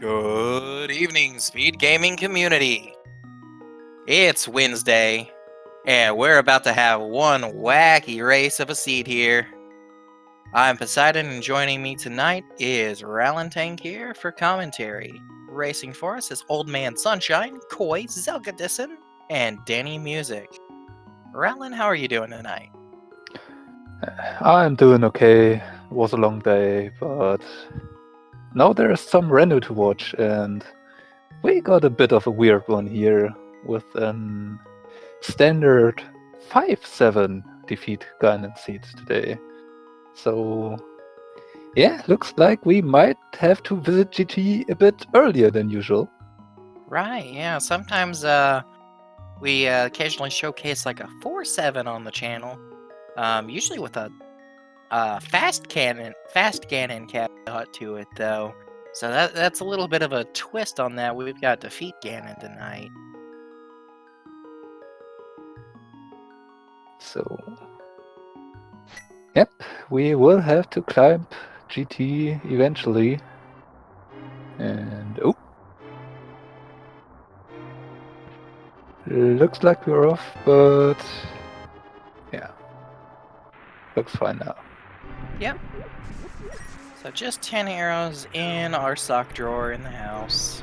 Good evening, Speed Gaming community. It's Wednesday, and we're about to have one wacky race of a seed here. I'm Poseidon, and joining me tonight is Rallantank here for commentary. Racing for us is Old Man Sunshine, Koi, Zelgadison, and Danny Music. Rallan, how are you doing tonight? I'm doing okay. It was a long day, but now there is some random to watch, and we got a bit of a weird one here with an standard 5-7 defeat Guinan seeds today. So, yeah, looks like we might have to visit GT a bit earlier than usual. Right, yeah, sometimes we occasionally showcase like a 4-7 on the channel, usually with a fast cannon caveat to it though. So that's a little bit of a twist on that. We've got defeat Ganon tonight. So, yep, we will have to climb GT eventually. And oh, looks like we're off, but yeah, looks fine now. Yep. So just 10 arrows in our sock drawer in the house.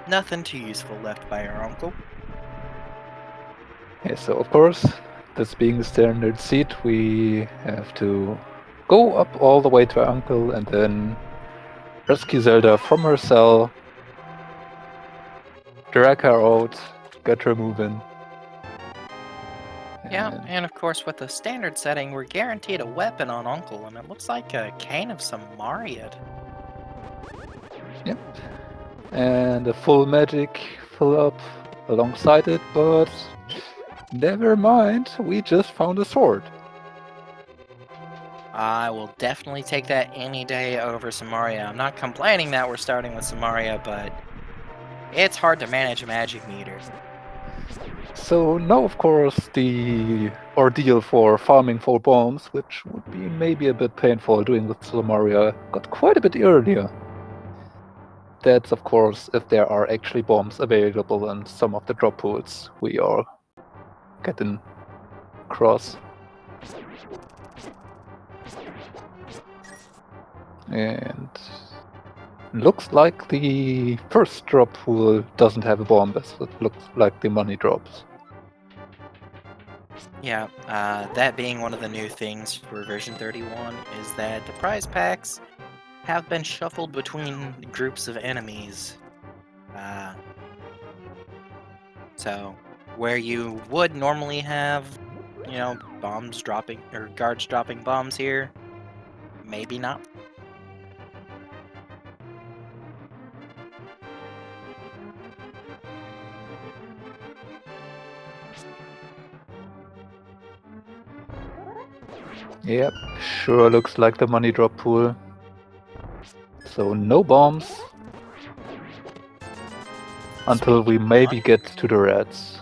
Nothing too useful left by our uncle. Yeah, so of course, this being the standard seat, we have to go up all the way to our uncle and then rescue Zelda from her cell, drag her out, get her moving. Yeah, and of course with the standard setting, we're guaranteed a weapon on Uncle, and it looks like a cane of some Mariad. Yep. And a full magic fill up alongside it, but never mind, we just found a sword. I will definitely take that any day over Samaria. I'm not complaining that we're starting with Samaria, but it's hard to manage a magic meter. So now, of course, the ordeal for farming for bombs, which would be maybe a bit painful doing with Samaria, got quite a bit earlier. That's, of course, if there are actually bombs available in some of the drop pools we are getting across. And looks like the first drop pool doesn't have a bomb, as it looks like the money drops. Yeah, that being one of the new things for version 31 is that the prize packs have been shuffled between groups of enemies. So, where you would normally have, bombs dropping, or guards dropping bombs here, maybe not. Yep, sure looks like the money drop pool. So no bombs until we maybe get to the reds.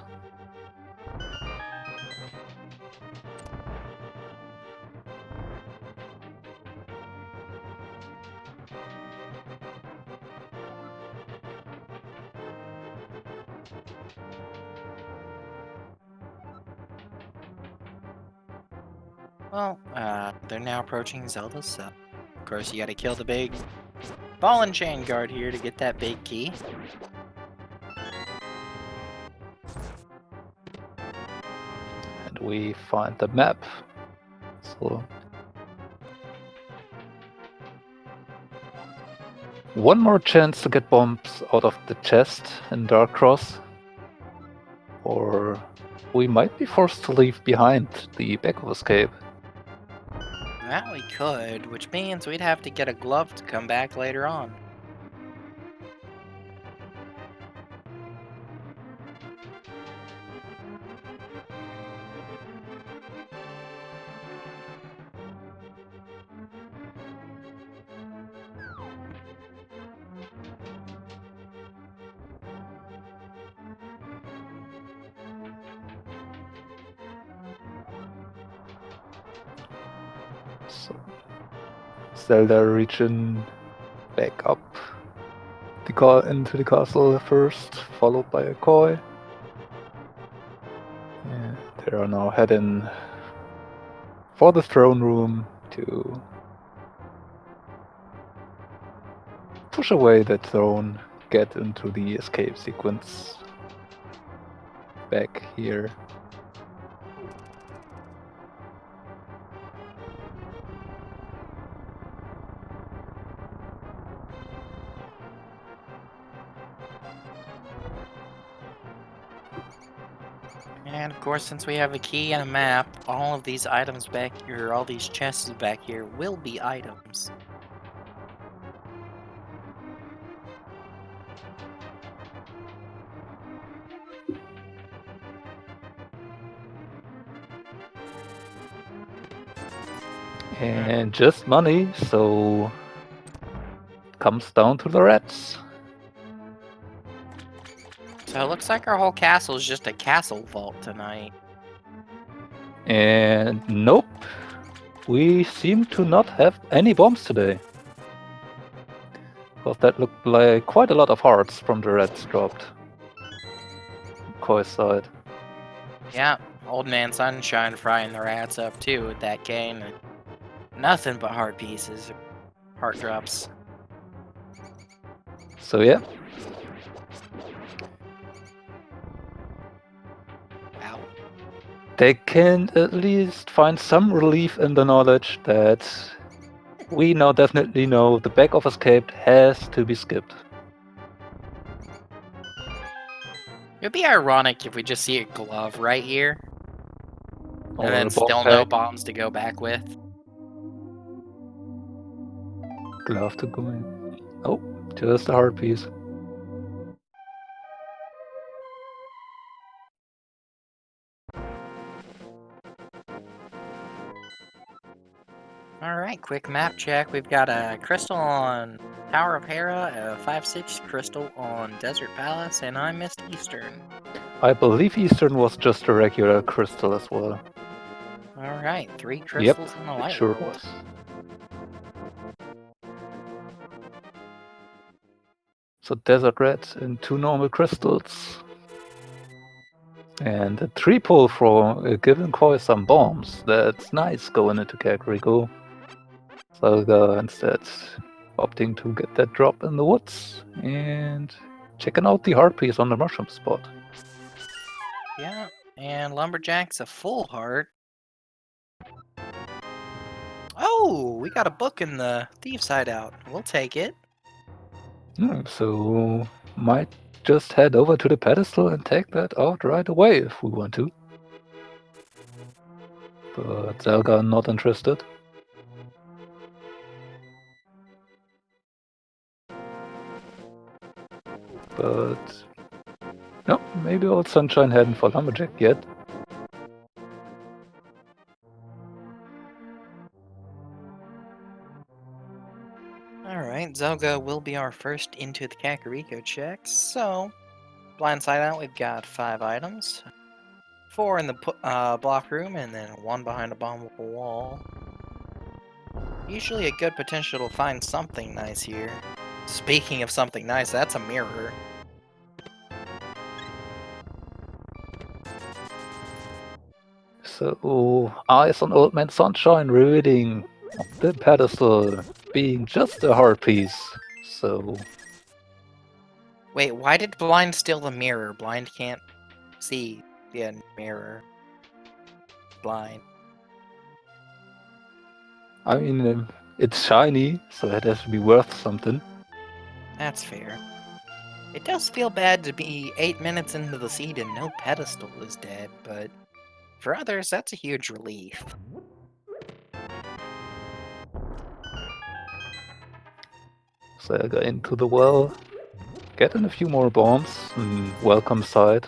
Well, they're now approaching Zelda's cell. Of course, you gotta kill the big ball and chain guard here to get that big key. And we find the map. So one more chance to get bombs out of the chest in Dark Cross. Or we might be forced to leave behind the back of escape. That we could, which means we'd have to get a glove to come back later on. So Zelda reaching back up into the castle first, followed by a koi. And they are now heading for the throne room to push away that throne, get into the escape sequence back here. And of course, since we have a key and a map, all of these items back here, all these chests back here, will be items. And just money, so it comes down to the rats. So it looks like our whole castle is just a castle vault tonight. And nope, we seem to not have any bombs today. Because that looked like quite a lot of hearts from the rats dropped. Koi side. Yeah, Old Man Sunshine frying the rats up too with that cane. Nothing but heart pieces, heart drops. So yeah, Wow. they can at least find some relief in the knowledge that we now definitely know the back of escape has to be skipped. It'd be ironic if we just see a glove right here, Or and then a bomb still no pack. bombs to go back with. Glove to go in. Oh, just a heart piece. Alright, quick map check. We've got a crystal on Tower of Hera, a 5/6 crystal on Desert Palace, and I missed Eastern. I believe Eastern was just a regular crystal as well. Alright, 3 crystals in the It light sure world. was. So desert rats and 2 normal crystals. And a 3 pull for giving Koi some bombs. That's nice going into Kakariko. Zelda instead opting to get that drop in the woods and checking out the heart piece on the mushroom spot. Yeah, and Lumberjack's a full heart. Oh, we got a book in the Thief's Hideout. We'll take it. So might just head over to the pedestal and take that out right away if we want to. But Zelda not interested. But no, maybe old Sunshine hadn't for Lumberjack yet. Alright, Zelga will be our first into the Kakariko check. So, blind side out, we've got 5 items. 4 in the block room, and then 1 behind a bombable wall. Usually a good potential to find something nice here. Speaking of something nice, that's a mirror. So eyes on Old Man Sunshine reading the pedestal being just a heart piece. So Wait, why did Blind steal the mirror? Blind can't see the mirror. Blind. I mean, it's shiny, so it has to be worth something. That's fair. It does feel bad to be 8 minutes into the seed and no pedestal is dead, but for others, that's a huge relief. So I go into the well, getting a few more bombs, and welcome sight.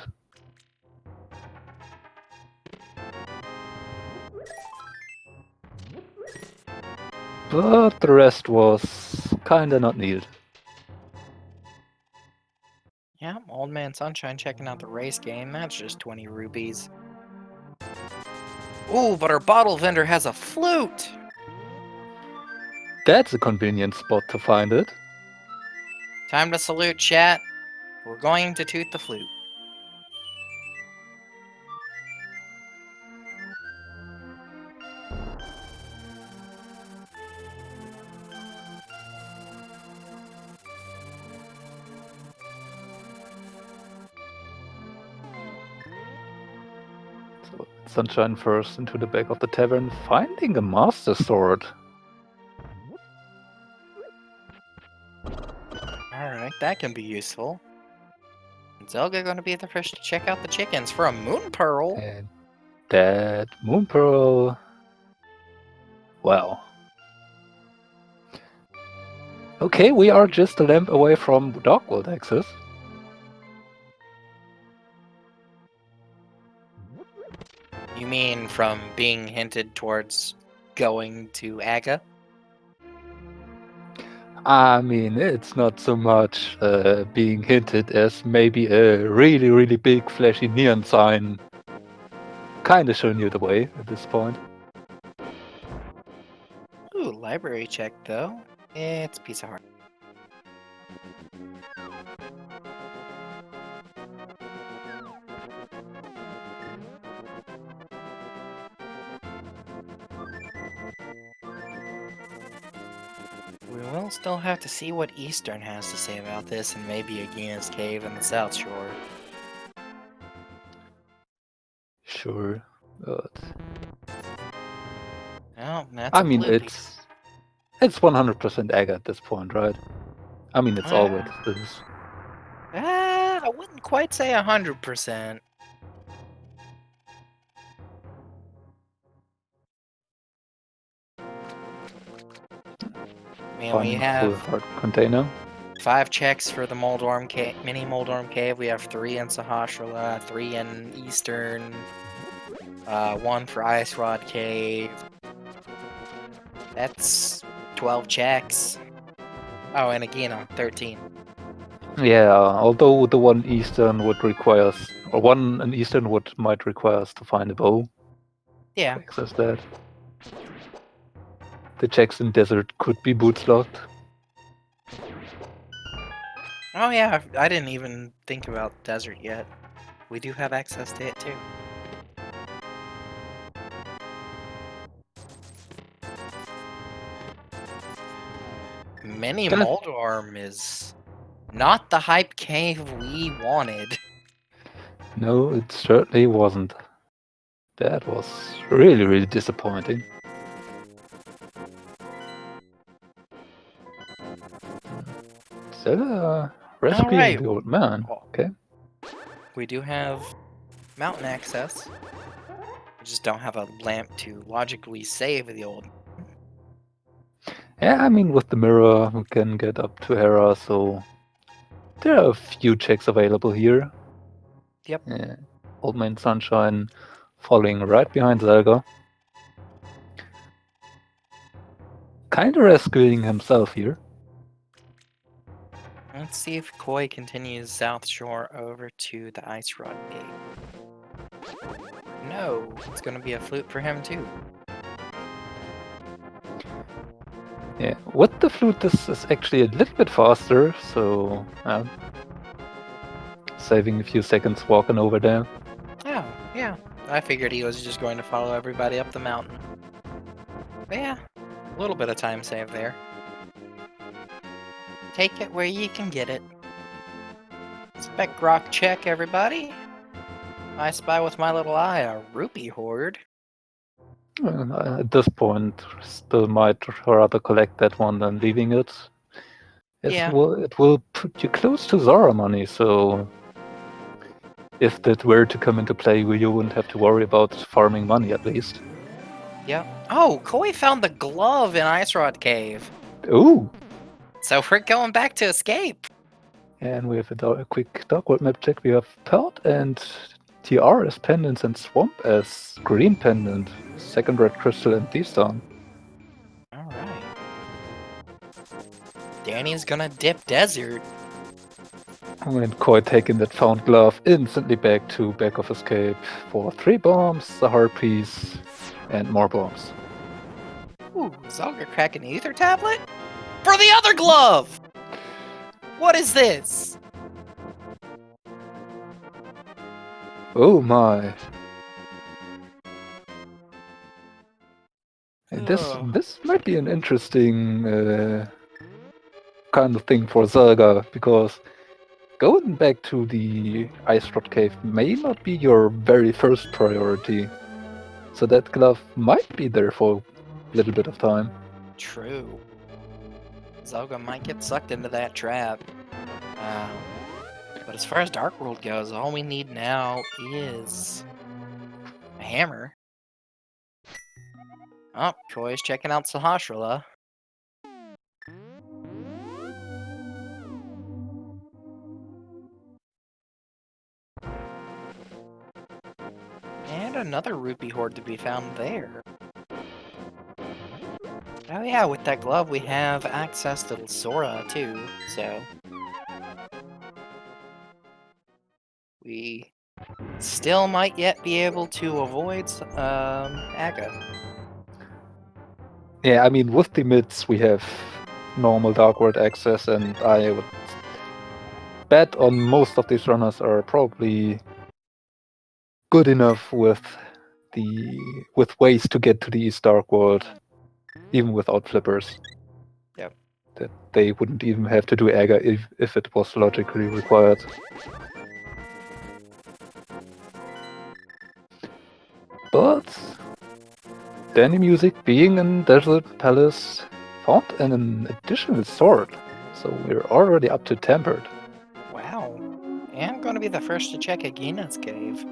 But the rest was kinda not needed. Yeah, Old Man Sunshine checking out the race game. That's just 20 rupees. Ooh, but our bottle vendor has a flute! That's a convenient spot to find it. Time to salute, chat. We're going to toot the flute. So Sunshine first into the back of the tavern, finding a Master Sword. Alright, that can be useful. Zelga gonna be the first to check out the chickens for a moon pearl. And that Moon Pearl. Wow. Okay, we are just a lamp away from Dark World access. You mean from being hinted towards going to Aga? I mean, it's not so much being hinted as maybe a really, really big flashy neon sign kind of showing you the way at this point. Ooh, library check though. It's a piece of heart. We will still have to see what Eastern has to say about this, and maybe Agina's cave in the South Shore. Sure, but Oh, that's I a mean, blue it's 100% egg at this point, right? I mean, it's always this. I wouldn't quite say 100%. I mean, we Finding a full have heart container. 5 checks for the Moldorm cave, mini Moldorm cave. We have 3 in Sahasrara, 3 in Eastern, 1 for Ice Rod Cave. That's 12 checks. Oh, and Agina, 13. Yeah, although the one Eastern would require us, or one in Eastern would might require us to find a bow. Yeah. Access that. The Jackson Desert could be bootlocked. Oh yeah, I didn't even think about desert yet. We do have access to it too. Mini That- Moldorm is not the hype cave we wanted. No, it certainly wasn't. That was really, really disappointing. Is that a recipe Alright. in the old man? Okay. We do have mountain access. We just don't have a lamp to logically save the old. Yeah, I mean, with the mirror, we can get up to Hera, so there are a few checks available here. Yep. Yeah. Old Man Sunshine following right behind Zelga. Kind of rescuing himself here. Let's see if Koi continues South Shore over to the Ice Rod Gate. No, it's gonna be a flute for him too. Yeah, with the flute, this is actually a little bit faster, so saving a few seconds walking over there. Oh, yeah. I figured he was just going to follow everybody up the mountain. But yeah, a little bit of time saved there. Take it where you can get it. Spec rock check, everybody. I spy with my little eye a rupee hoard. At this point, still might rather collect that one than leaving it. Yeah. It will put you close to Zara money, so if that were to come into play, you wouldn't have to worry about farming money at least. Yep. Oh, Koi found the glove in Ice Rod Cave. Ooh! So we're going back to escape. And we have a quick Dark World map check. We have Pelt and TR as pendants and Swamp as green pendant. Second red crystal and D-Stone. Alright. Danny's gonna dip desert. And Koi taking that found glove instantly back to back of escape for 3 bombs, a heart piece, and more bombs. Ooh, Zalga cracking the ether tablet? For the other glove! What is this? Oh my. And Oh. this might be an interesting kind of thing for Zelda, because going back to the Ice Rod Cave may not be your very first priority. So that glove might be there for a little bit of time. True. Zelga might get sucked into that trap. But as far as Dark World goes, all we need now is a hammer. Oh, Koi's checking out Sahasrara. And another rupee hoard to be found there. Oh yeah, with that glove we have access to Sora too, so... We still might yet be able to avoid Aga. Yeah, I mean, with the mids we have normal Dark World access, and I would bet on most of these runners are probably good enough with ways to get to the East Dark World, even without flippers. Yep. That they wouldn't even have to do Aga if it was logically required. But Danny Music, being in Desert Palace, found an additional sword, so we're already up to Tempered. Wow. And I'm gonna be the first to check Agina's cave.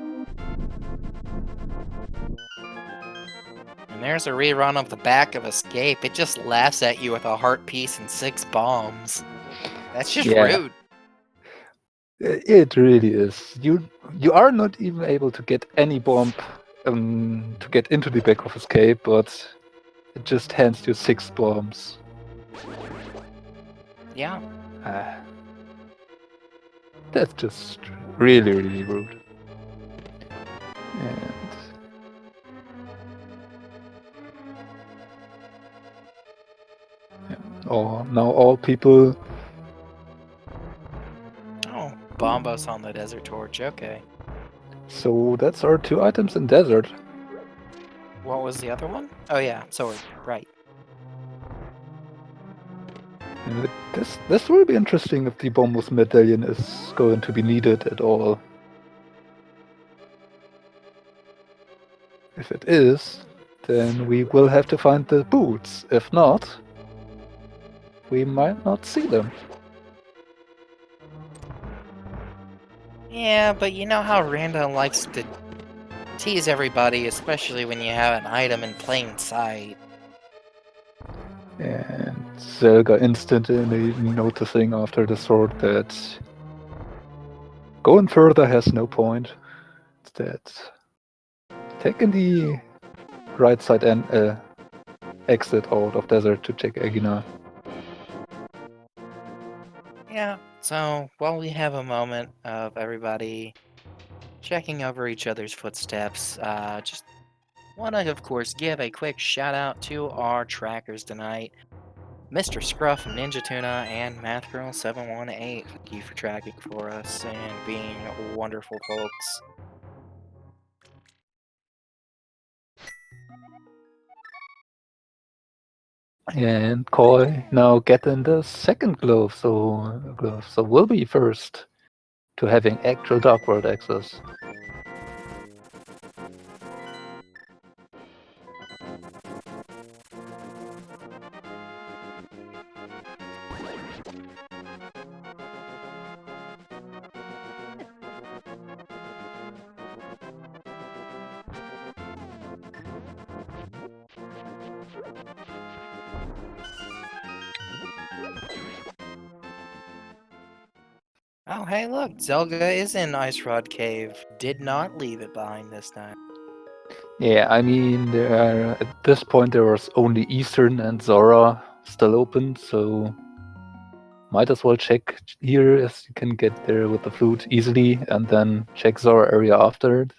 And there's a rerun of the back of Escape. It just laughs at you with a heart piece and 6 bombs. That's just rude. It really is. You are not even able to get any bomb to get into the back of Escape, but it just hands you 6 bombs. Yeah. That's just really, really rude. And now all people. Oh, Bombos on the Desert Torch, okay. So that's our 2 items in Desert. What was the other one? Oh yeah, sword, right. And this will be interesting if the Bombus medallion is going to be needed at all. If it is, then we will have to find the boots. If not, we might not see them. Yeah, but you know how Randa likes to tease everybody, especially when you have an item in plain sight. And Zelga instantly noticing after the sword that going further has no point. Instead, taking the right side and exit out of Desert to check Egina. Yeah, so while we have a moment of everybody checking over each other's footsteps, just want to, of course, give a quick shout out to our trackers tonight. Mr. Scruff, Ninja Tuna, and MathGirl718. Thank you for tracking for us and being wonderful folks. And Koi now getting the second glove, so we'll be first to having actual Dark World access. Oh, hey, look, Zelga is in Ice Rod Cave. Did not leave it behind this time. Yeah, I mean, at this point there was only Eastern and Zora still open, so might as well check here as you can get there with the flute easily, and then check Zora area after it.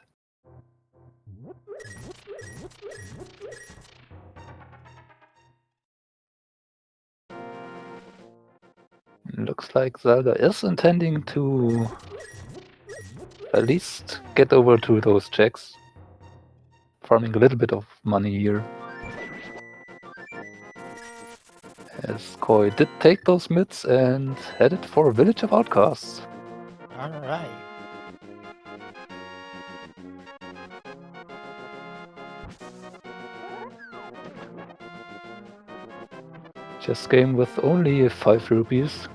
Looks like Zelda is intending to at least get over to those checks. Farming a little bit of money here. As Koi did take those mids and headed for Village of Outcasts. Alright. Chess game with only 5 rupees.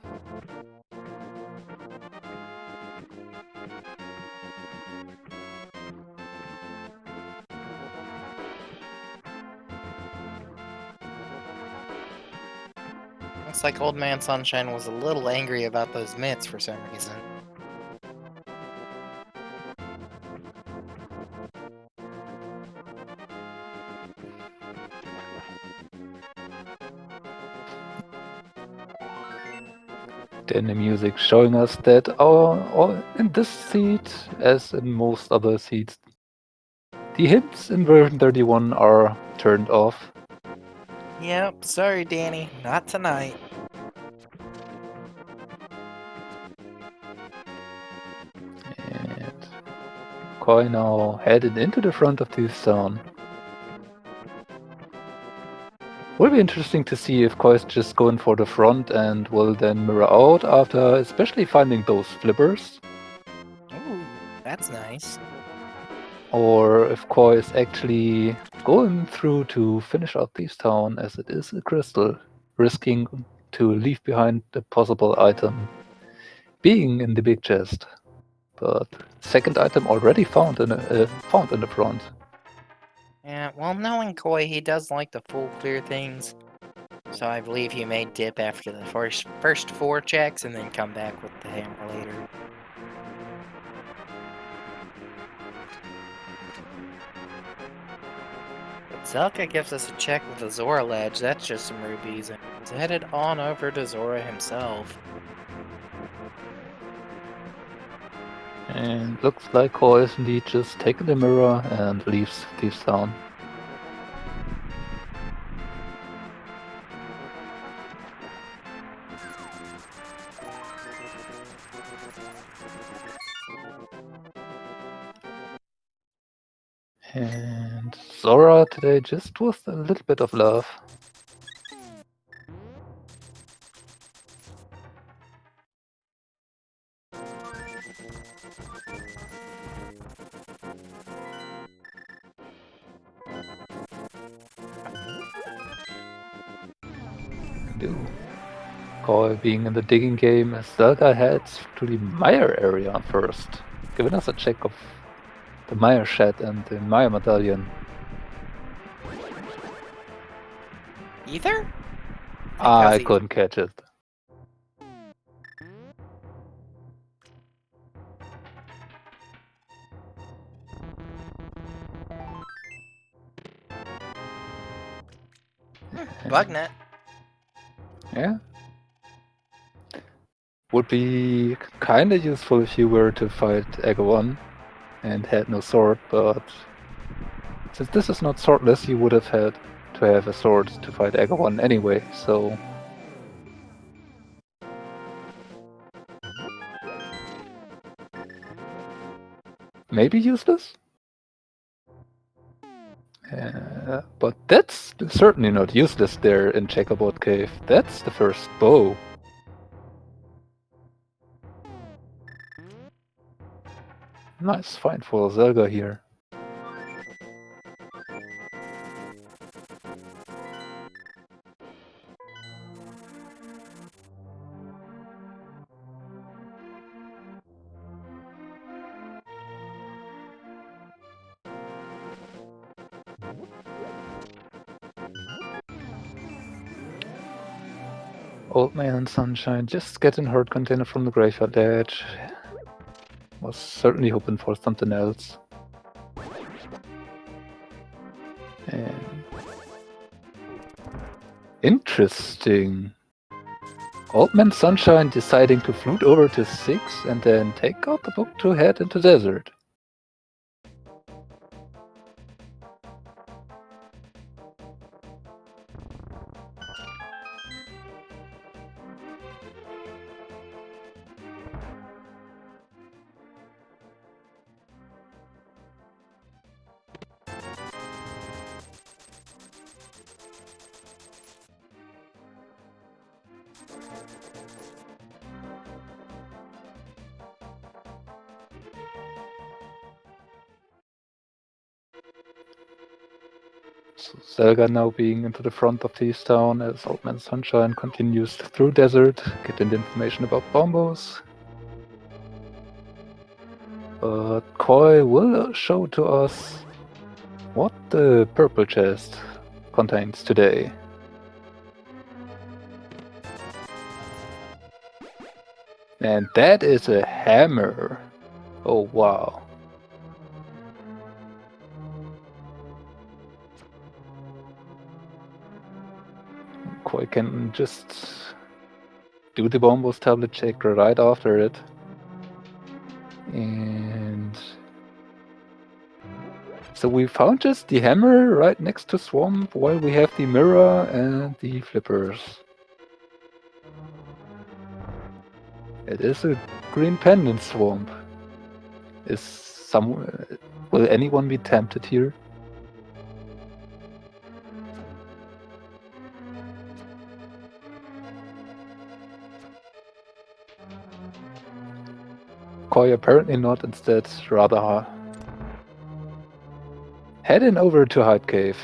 Looks like Old Man Sunshine was a little angry about those mitts for some reason. Then the music showing us that in this seed, as in most other seeds, the hints in version 31 are turned off. Yep, sorry Danny, not tonight. And Koi now headed into the front of the zone. Will be interesting to see if Koi is just going for the front and will then mirror out after especially finding those flippers. Ooh, that's nice. Or if Koi is actually going through to finish out Thieves Town as it is a crystal, risking to leave behind the possible item being in the big chest. But second item already found in the front. Yeah, well, knowing Koi, he does like to full clear things. So I believe he may dip after the first 4 checks and then come back with the hammer later. But Zelka gives us a check with the Zora ledge. That's just some rubies. And he's headed on over to Zora himself. And looks like Koi is indeed just taking the mirror and leaves Thieves Town. And Zora today just with a little bit of love. Do. Koi being in the digging game as Zelda heads to the Mire area first, giving us a check of the Mire shed and the Mire medallion. Ether? I couldn't catch it. Bugnet. Yeah. Would be kinda useful if you were to fight Agawan and had no sword, but since this is not swordless, you would have had to have a sword to fight Agawan anyway, so... maybe useless? But that's certainly not useless there in Checkerboard Cave. That's the first bow. Nice find for Zelga here. Old Man Sunshine just getting hurt container from the graveyard edge. Was certainly hoping for something else. And... interesting. Old Man Sunshine deciding to flute over to 6 and then take out the book to head into desert. So Zelga now being into the front of Tease Town as Old Man Sunshine continues through desert, getting the information about Bombos. But Koi will show to us what the purple chest contains today. And that is a hammer. Oh wow. Koi can just do the Bombos tablet check right after it. And so we found just the hammer right next to Swamp while we have the mirror and the flippers. It is a green pendant Swamp. Will anyone be tempted here? Koi apparently not, instead rather heading over to Hype Cave.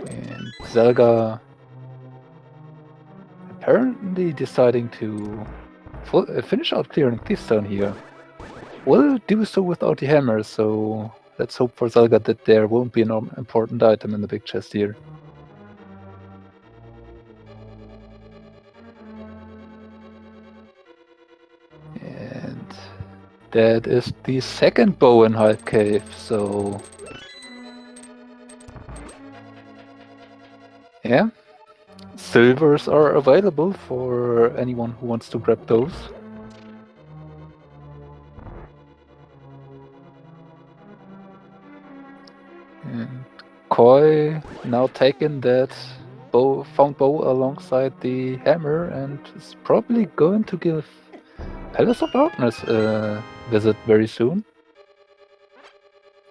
And Zelga apparently deciding to finish out clearing this down here. Will do so without the hammer, so let's hope for Zelga that there won't be an important item in the big chest here. And that is the second bow in Hype Cave, so yeah. Silvers are available for anyone who wants to grab those. And Koi now taking that found bow alongside the hammer and is probably going to give Palace of Darkness a visit very soon.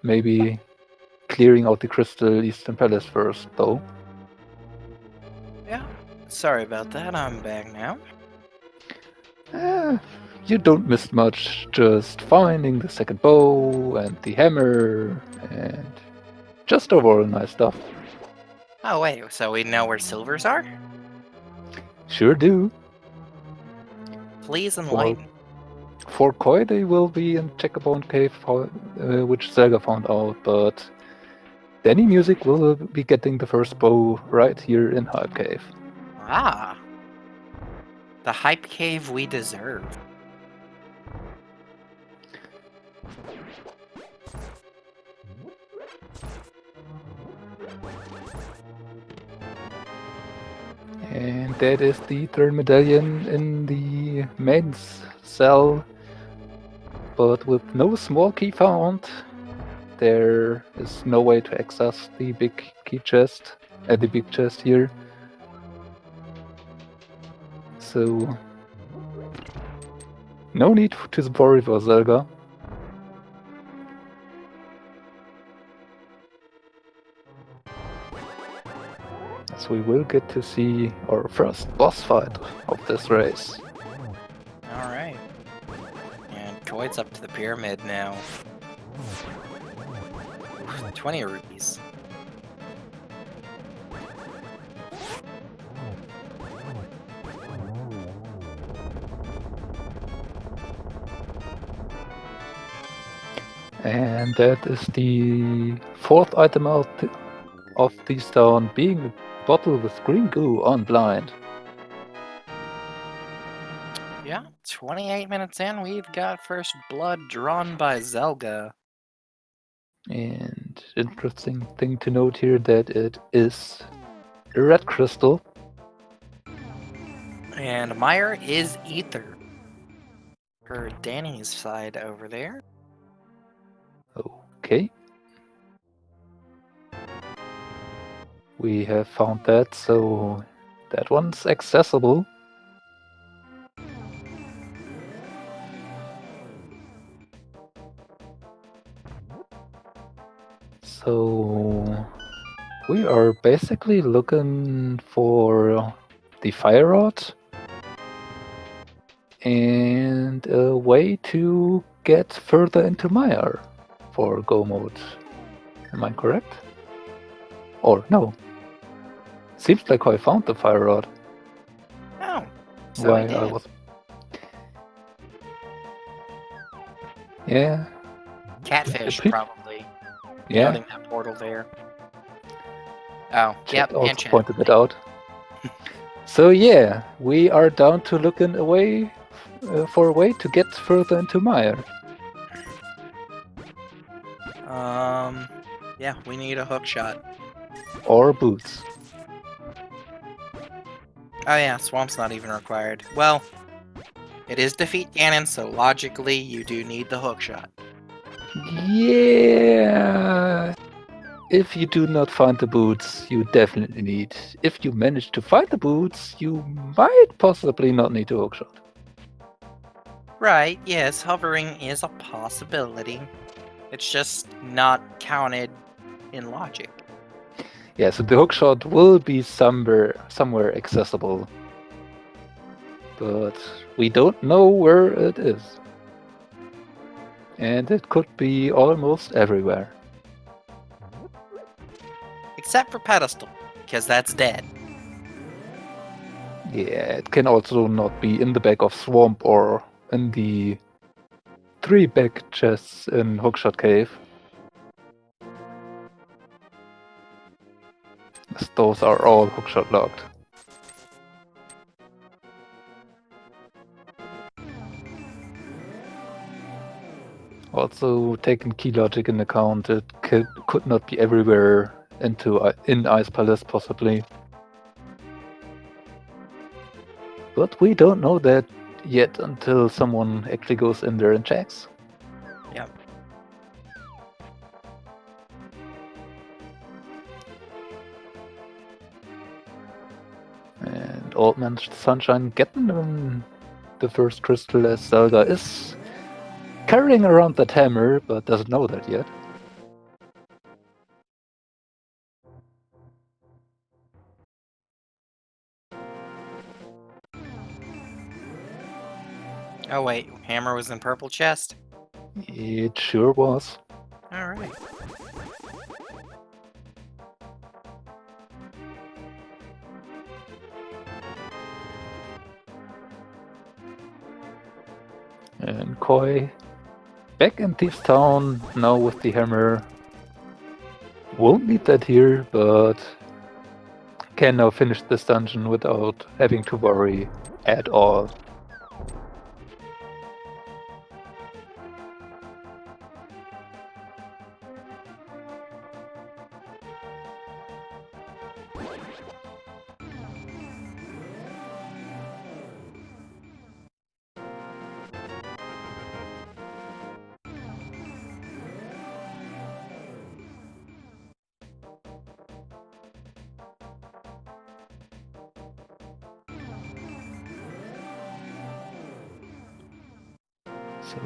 Maybe clearing out the Crystal Eastern Palace first, though. Yeah, sorry about that. I'm back now. You don't miss much, just finding the second bow and the hammer and just overall nice stuff. Oh, wait, so we know where silvers are? Sure do. Please enlighten. For Koi, they will be in Checkerbone Cave, which Zelga found out, but Danny Music will be getting the first bow right here in Hype Cave. Ah. The hype cave we deserve. And that is the third medallion in the main cell, but with no small key found, there is no way to access the big key chest, the big chest here. So, no need to worry for Zelga. So we will get to see our first boss fight of this race. Alright. And Koi's up to the pyramid now. 20 rupees. And that is the fourth item out of the stone, being a bottle with green goo on blind. Yeah, 28 minutes in, we've got first blood drawn by Zelga. And interesting thing to note here that it is a red crystal. And Meyer is Ether. For Danny's side over there. Okay. We have found that, so that one's accessible. So We are basically looking for the fire rod and a way to get further into Mire for go mode. Am I correct? Or no? Seems like I found the fire rod. Oh, so Why it I did. was. Yeah. Catfish, Pete? probably. Yeah. Noting that portal there. Oh, Chat yep, also and chat. pointed it out. So yeah, we are down to looking away for a way to get further into Mire. Yeah, we need a hook shot. Or boots. Oh yeah, swamp's not even required. Well, it is defeat cannon, so logically you do need the hook shot. Yeah. If you do not find the boots, you definitely need. If you manage to find the boots, you might possibly not need a hookshot. Right, yes, hovering is a possibility. It's just not counted in logic. Yeah, so the hookshot will be somewhere accessible. But we don't know where it is. And it could be almost everywhere. Except for pedestal, because that's dead. Yeah, it can also not be in the back of Swamp or in the 3 back chests in Hookshot Cave. As those are all hookshot locked. Also, taking key logic in account, it could not be everywhere in Ice Palace, possibly. But we don't know that yet until someone actually goes in there and checks. Yep. And Old Man Sunshine getting the first crystal as Zelda is carrying around that hammer, but doesn't know that yet. Oh wait, hammer was in purple chest? It sure was. Alright. And Koi back in Thief's Town now with the hammer. Won't need that here, but can now finish this dungeon without having to worry at all. So,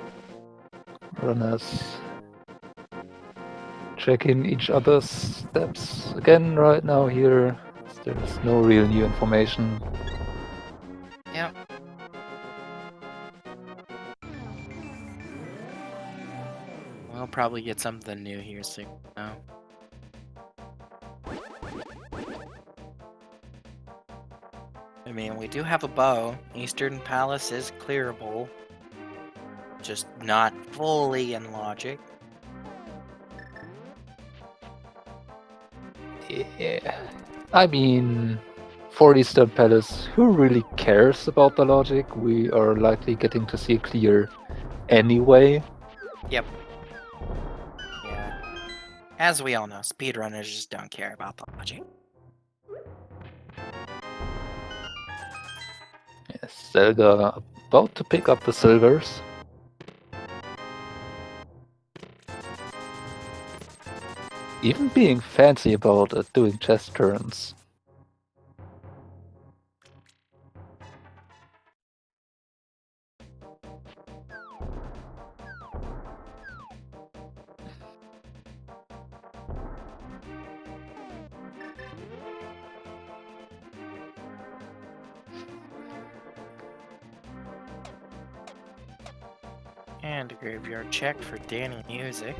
runners checking each other's steps again right now here. There's no real new information. Yep. We'll probably get something new here soon now. I mean, we do have a bow. Eastern Palace is clearable. Just not fully in logic. Yeah. I mean, for Eastern Palace, who really cares about the logic? We are likely getting to see clear anyway. Yep. Yeah. As we all know, speedrunners just don't care about the logic. Yes, Zelda about to pick up the silvers. Even being fancy about it, doing chess turns. And a graveyard check for Danny Music.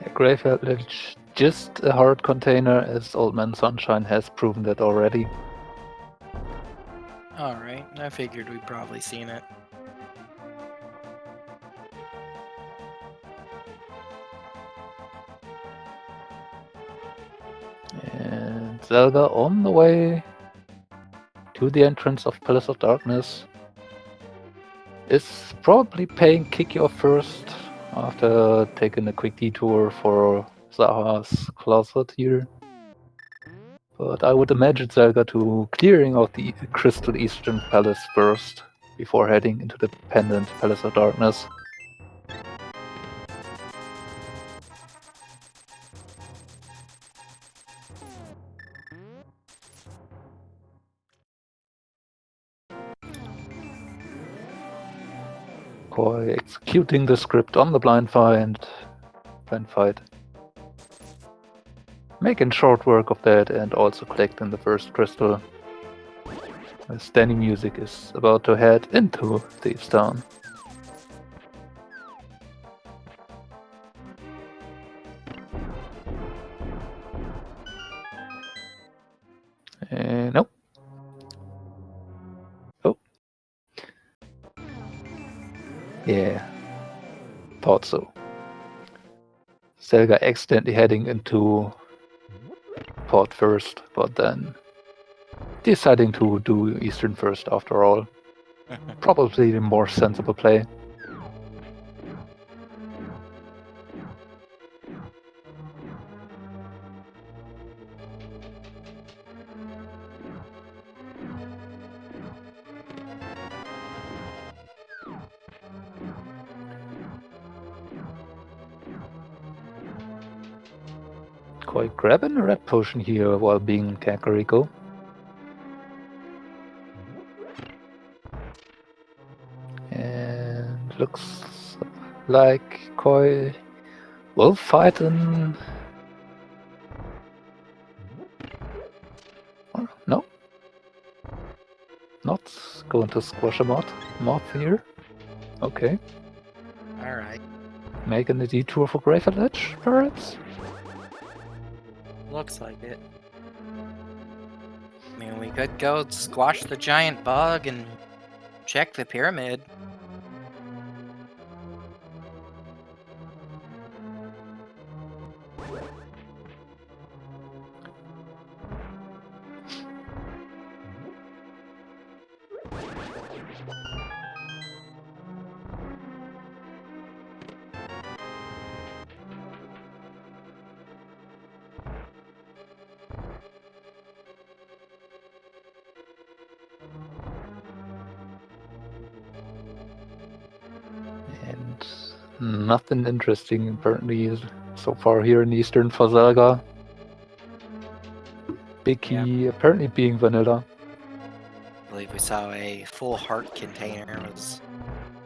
A graveyard ledge, just a hard container, as Old Man Sunshine has proven that already. Alright, I figured we'd probably seen it. And Zelda on the way to the entrance of Palace of Darkness is probably paying Kikyo first after taking a quick detour for Zaha's closet here. But I would imagine Zelda to clearing out the Crystal Eastern Palace first before heading into the pendant Palace of Darkness. Koi executing the script on the blind fight. Making short work of that and also collecting the first crystal. As Danny Music is about to head into Thieves Town. Nope. Oh. Yeah. Thought so. Selga accidentally heading into port first, but then deciding to do Eastern first after all. Probably the more sensible play. Koi grabbing a red potion here while being Kakariko. And looks like Koi will fight in... Or, no. Not going to squash a moth here. Okay. Alright. Making a detour for Graveyard Ledge, perhaps? Looks like it. I mean, we could go squash the giant bug and check the pyramid. And nothing interesting apparently so far here in Eastern for Zelga. Big key apparently being vanilla. I believe we saw a full heart container was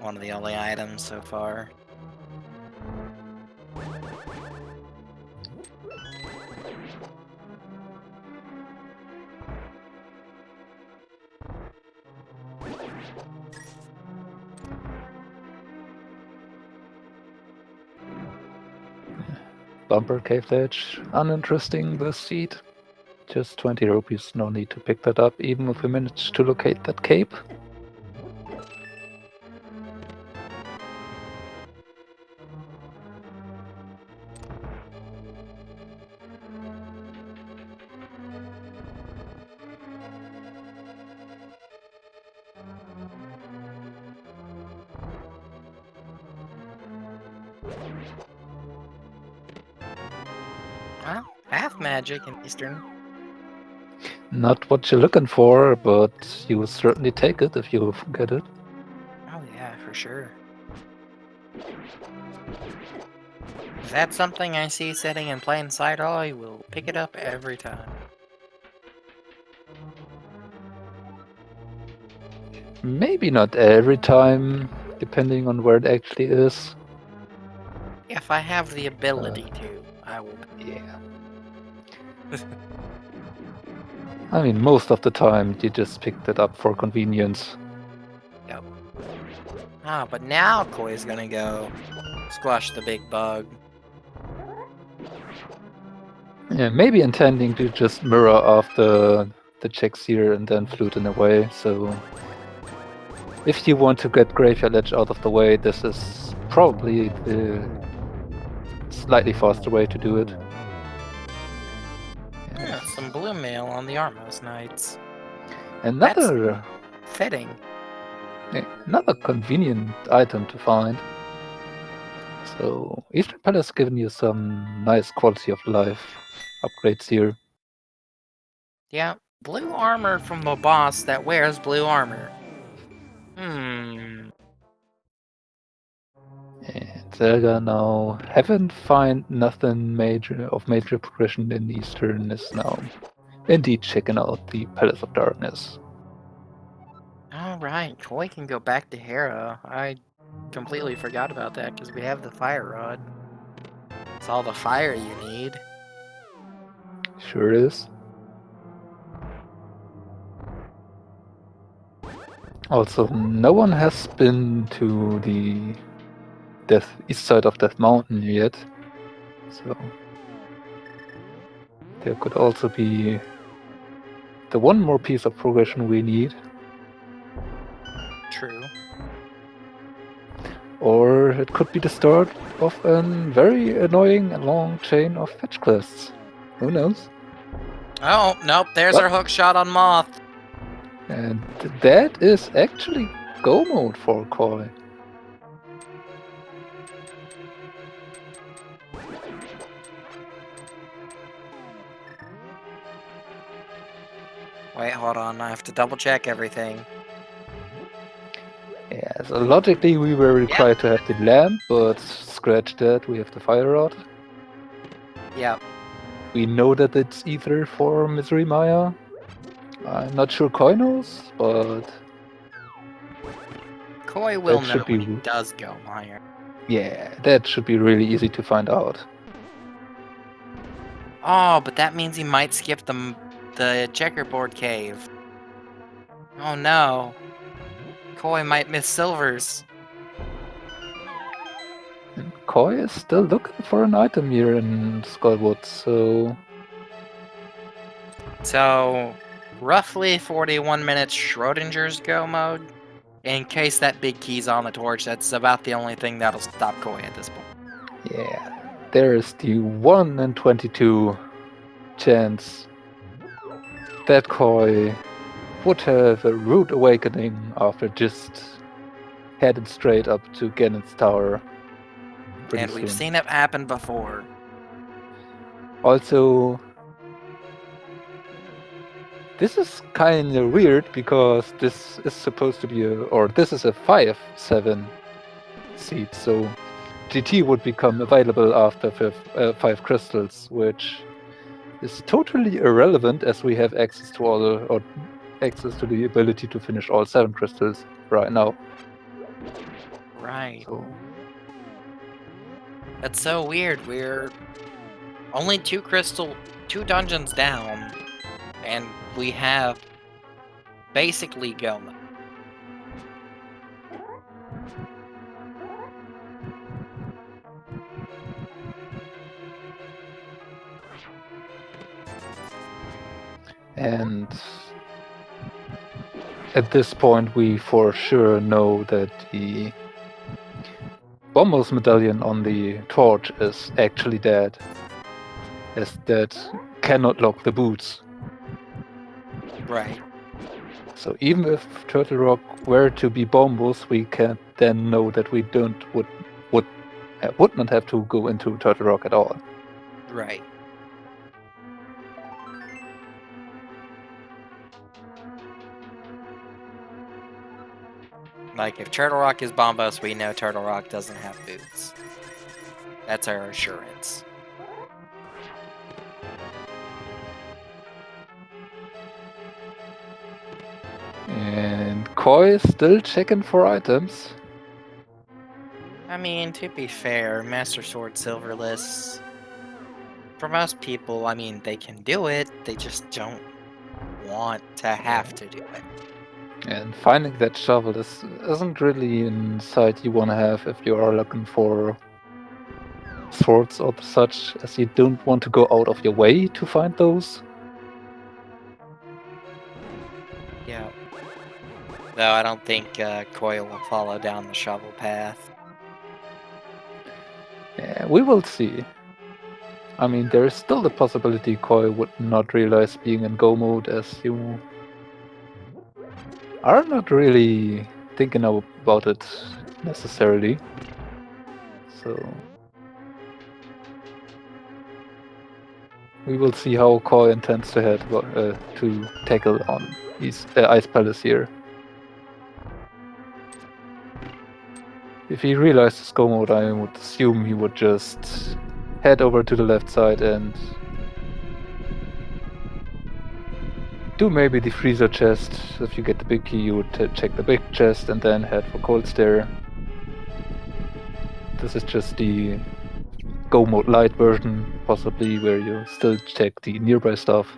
one of the only items so far. Bumper Cave Ledge, uninteresting this seed. Just 20 rupees, no need to pick that up even if we manage to locate that cape. Well, half magic in Eastern. Not what you're looking for, but you will certainly take it if you get it. Oh yeah, for sure. If that's something I see sitting in plain sight, I will pick it up every time. Maybe not every time, depending on where it actually is. If I have the ability to, I will. Yeah. I mean, most of the time you just picked it up for convenience. Ah, but now Koi's gonna go squash the big bug. Yeah, maybe intending to just mirror after the checks here and then flute in away. So if you want to get Graveyard Edge out of the way, this is probably the slightly faster way to do it. Yeah, some blue mail on the Armos Knights. Another Fitting. another convenient item to find. So Eastern Palace giving you some nice quality of life upgrades here. Yeah, blue armor from the boss that wears blue armor. And Zelda now haven't find nothing major of major progression in Eastern is now indeed checking out the Palace of Darkness. Alright, Koi can go back to Hera. I completely forgot about that because we have the fire rod. It's all the fire you need. Sure is. Also, no one has been to the east side of Death Mountain yet, so there could also be the one more piece of progression we need. True. Or it could be the start of a very annoying long chain of fetch quests. Who knows? Oh, nope, there's What? our hook shot on Moth. And that is actually go mode for Koi. Wait, hold on, I have to double check everything. Yeah, so logically we were required to have the lamp, but scratch that, we have the fire rod. Yep. We know that it's either for Misery Maya. I'm not sure Koi knows, but Koi will that know should when be he does go Maya. yeah, that should be really easy to find out. Oh, but that means he might skip the checkerboard cave. Oh no. Koi might miss silvers. And Koi is still looking for an item here in Skullwood, so Roughly 41 minutes Schrodinger's go mode. In case that big key's on the torch, that's about the only thing that'll stop Koi at this point. yeah, there is the 1 in 22 chance that Koi would have a rude awakening after just heading straight up to Ganon's tower. And we've seen it happen before. Also, this is kind of weird because this is supposed to be this is a 5/7 seed, so GT would become available after 5 crystals, which is totally irrelevant as we have access to access to the ability to finish all 7 crystals right now. Right. So That's so weird. We're only 2 dungeons down, and we have basically go mode. and at this point we for sure know that the Bombos medallion on the torch is actually dead, as that cannot lock the boots. Right. So even if Turtle Rock were to be Bombos, we can then know that we would not have to go into Turtle Rock at all. Right. Like, if Turtle Rock is Bombos, we know Turtle Rock doesn't have boots. That's our assurance. And Koi is still checking for items. I mean, to be fair, Master Sword Silverless, for most people, I mean, they can do it, they just don't want to have to do it. And finding that shovel isn't really an sight you want to have if you are looking for swords or such, as you don't want to go out of your way to find those. Yeah. Though I don't think Koi will follow down the shovel path. Yeah, we will see. I mean, there is still the possibility Koi would not realize being in go mode, as you are not really thinking about it necessarily. So we will see how Koi intends to head to tackle on Ice Palace here. If he realizes go mode, I would assume he would just head over to the left side and do maybe the freezer chest. If you get the big key, you would check the big chest and then head for Cold Stare. This is just the go mode light version, possibly, where you still check the nearby stuff.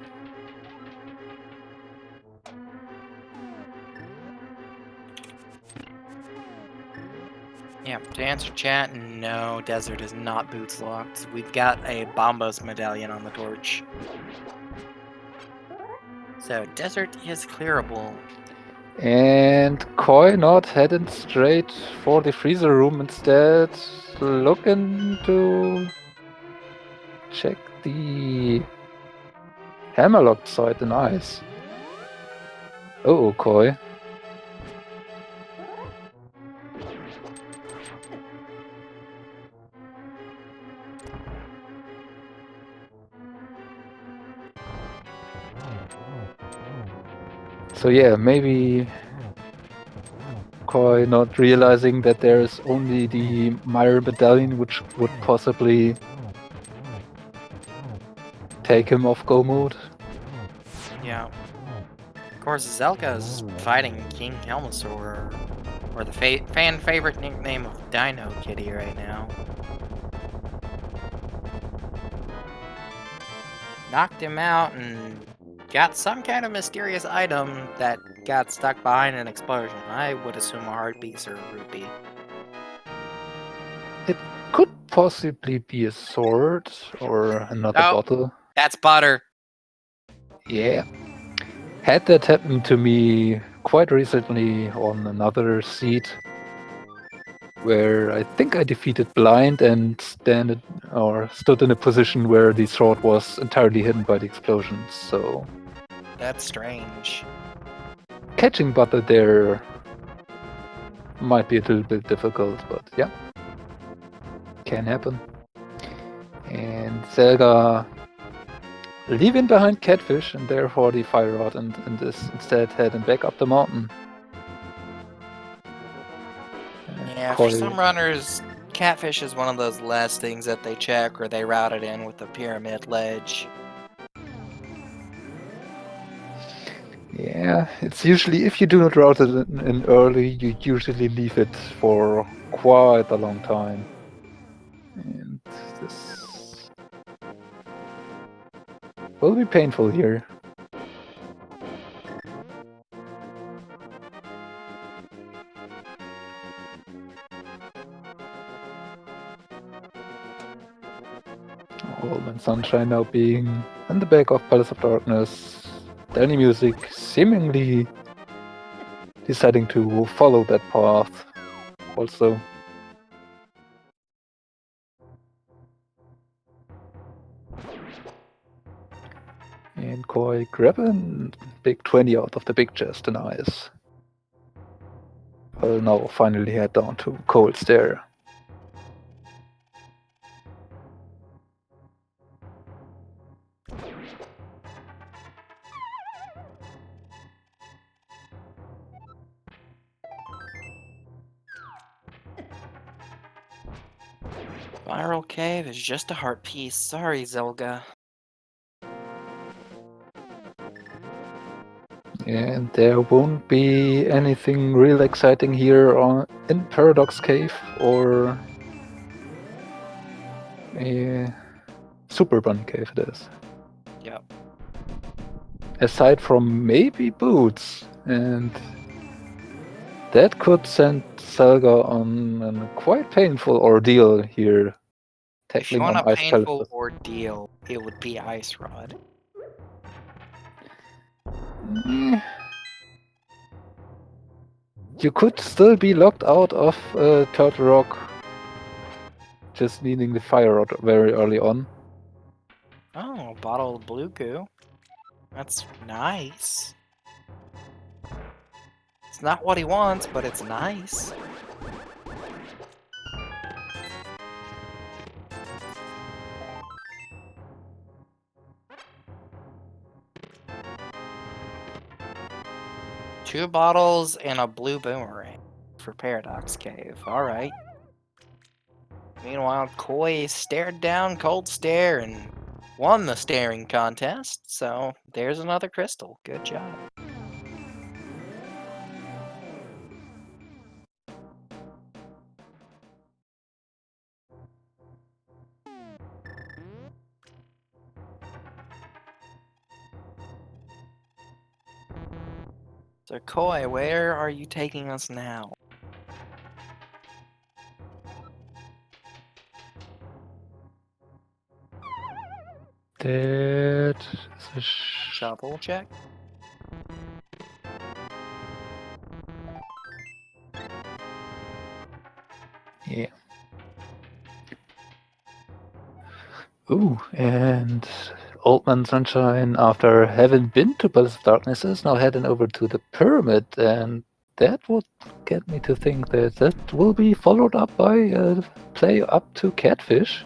Yeah, to answer chat, no, Desert is not boots locked. We've got a Bombos medallion on the torch. So, Desert is clearable. And Koi not heading straight for the freezer room, instead looking to check the hammerlock side in ice. Oh, Koi. So yeah, maybe Koi not realizing that there's only the Myra medallion, which would possibly take him off go mode. Yeah. Of course, Zelka's fighting King Helmasaur, or the fan favorite nickname of Dino Kitty right now. Knocked him out and got some kind of mysterious item that got stuck behind an explosion. I would assume a heart piece or a rupee. It could possibly be a sword or another Oh. bottle. That's butter. Yeah. Had that happened to me quite recently on another seed, where I think I defeated Blind and stood in a position where the sword was entirely hidden by the explosions. So That's strange. catching butter there might be a little bit difficult, but yeah, can happen. And Zelda leaving behind Catfish and therefore the Fire Rod, and is instead heading back up the mountain. Yeah, for some runners, Catfish is one of those last things that they check, or they route it in with the pyramid ledge. Yeah, it's usually, if you do not route it in early, you usually leave it for quite a long time. And this will be painful here. All and Sunshine now being in the back of Palace of Darkness. Danny Music seemingly deciding to follow that path also. And Koi grabbing big 20 out of the big chest and ice. Well, now finally head down to Cold Stare. Viral Cave is just a heart piece. Sorry, Zelga. And there won't be anything real exciting here in Paradox Cave or a Super Bun Cave, it is. Yep. Aside from maybe Boots and That could send Selga on a quite painful ordeal here, If you tackling want on a ice painful palaces. ordeal, it would be Ice Rod. Eh, you could still be locked out of Turtle Rock, just needing the Fire Rod very early on. Oh, a bottle of blue goo. That's nice. It's not what he wants, but it's nice. Two bottles and a blue boomerang for Paradox Cave. Alright. Meanwhile, Koi stared down Cold Stare and won the staring contest, so there's another crystal. Good job. So Koi, where are you taking us now? That is a Shovel check? yeah. Ooh, and Old Man Sunshine, after having been to Palace of Darkness, is now heading over to the Pyramid, and that would get me to think that that will be followed up by a play up to Catfish,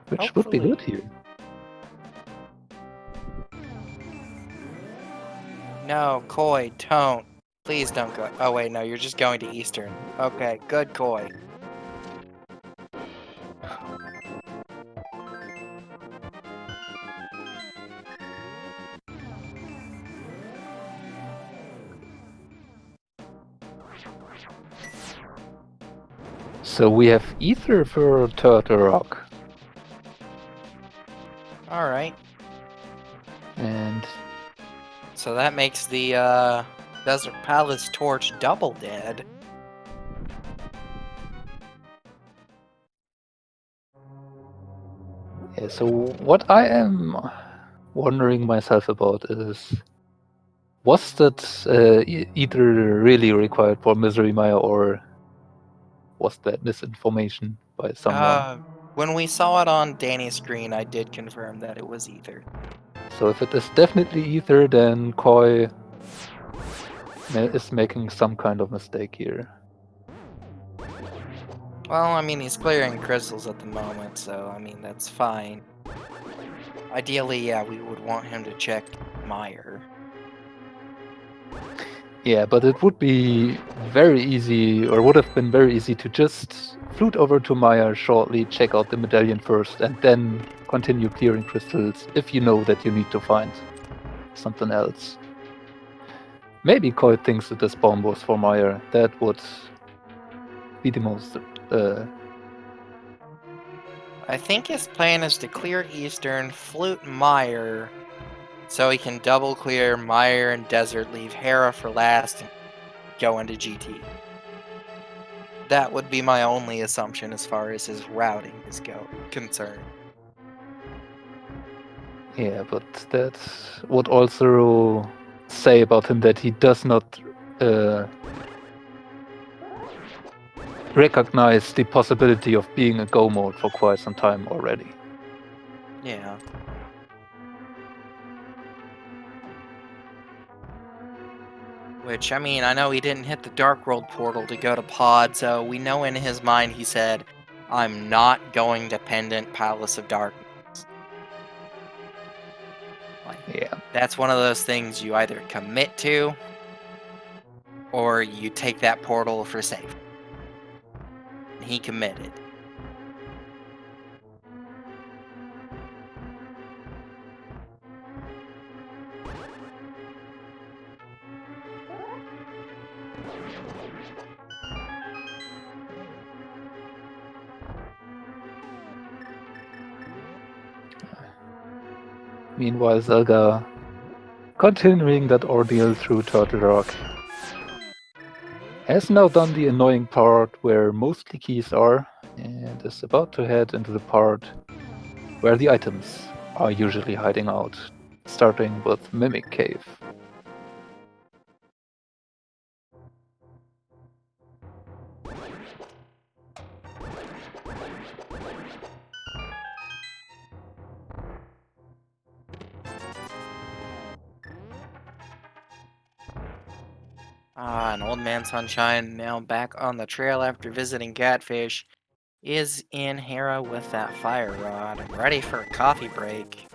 which would be Hopefully. good here. No, Koi, don't. Please don't go. Oh, wait, no, you're just going to Eastern. Okay, good, Koi. So we have Ether for Turtle Rock, Alright. and So that makes the Desert Palace torch double dead. yeah, so what I am wondering myself about is, was that either really required for Misery Maya, or was that misinformation by someone? When we saw it on Danny's screen, I did confirm that it was Ether. So if it is definitely Ether, then Koi is making some kind of mistake here. Well, I mean, he's clearing crystals at the moment, so, I mean, that's fine. Ideally, yeah, we would want him to check Meyer. Yeah, but it would be very easy, or would have been very easy, to just float over to Maya shortly, check out the medallion first, and then continue clearing crystals if you know that you need to find something else. Maybe Koi thinks that this bomb was for Maya. That would be the most I think his plan is to clear Eastern, flute Meyer, so he can double clear Meyer and Desert, leave Hera for last, and go into GT. That would be my only assumption as far as his routing is concerned. yeah, but that would also say about him that he does not recognize the possibility of being a go mode for quite some time already. Yeah. Which, I mean, I know he didn't hit the Dark World portal to go to Pod, so we know in his mind he said, I'm not going to Pendant Palace of Darkness. Like, Yeah. that's one of those things you either commit to, or you take that portal for safe. And he committed. Meanwhile, Zelda continuing that ordeal through Turtle Rock. has now done the annoying part where mostly keys are, and is about to head into the part where the items are usually hiding out, starting with Mimic Cave. Ah, and Old Man Sunshine, now back on the trail after visiting Catfish, is in Hera with that fire rod, ready for a coffee break.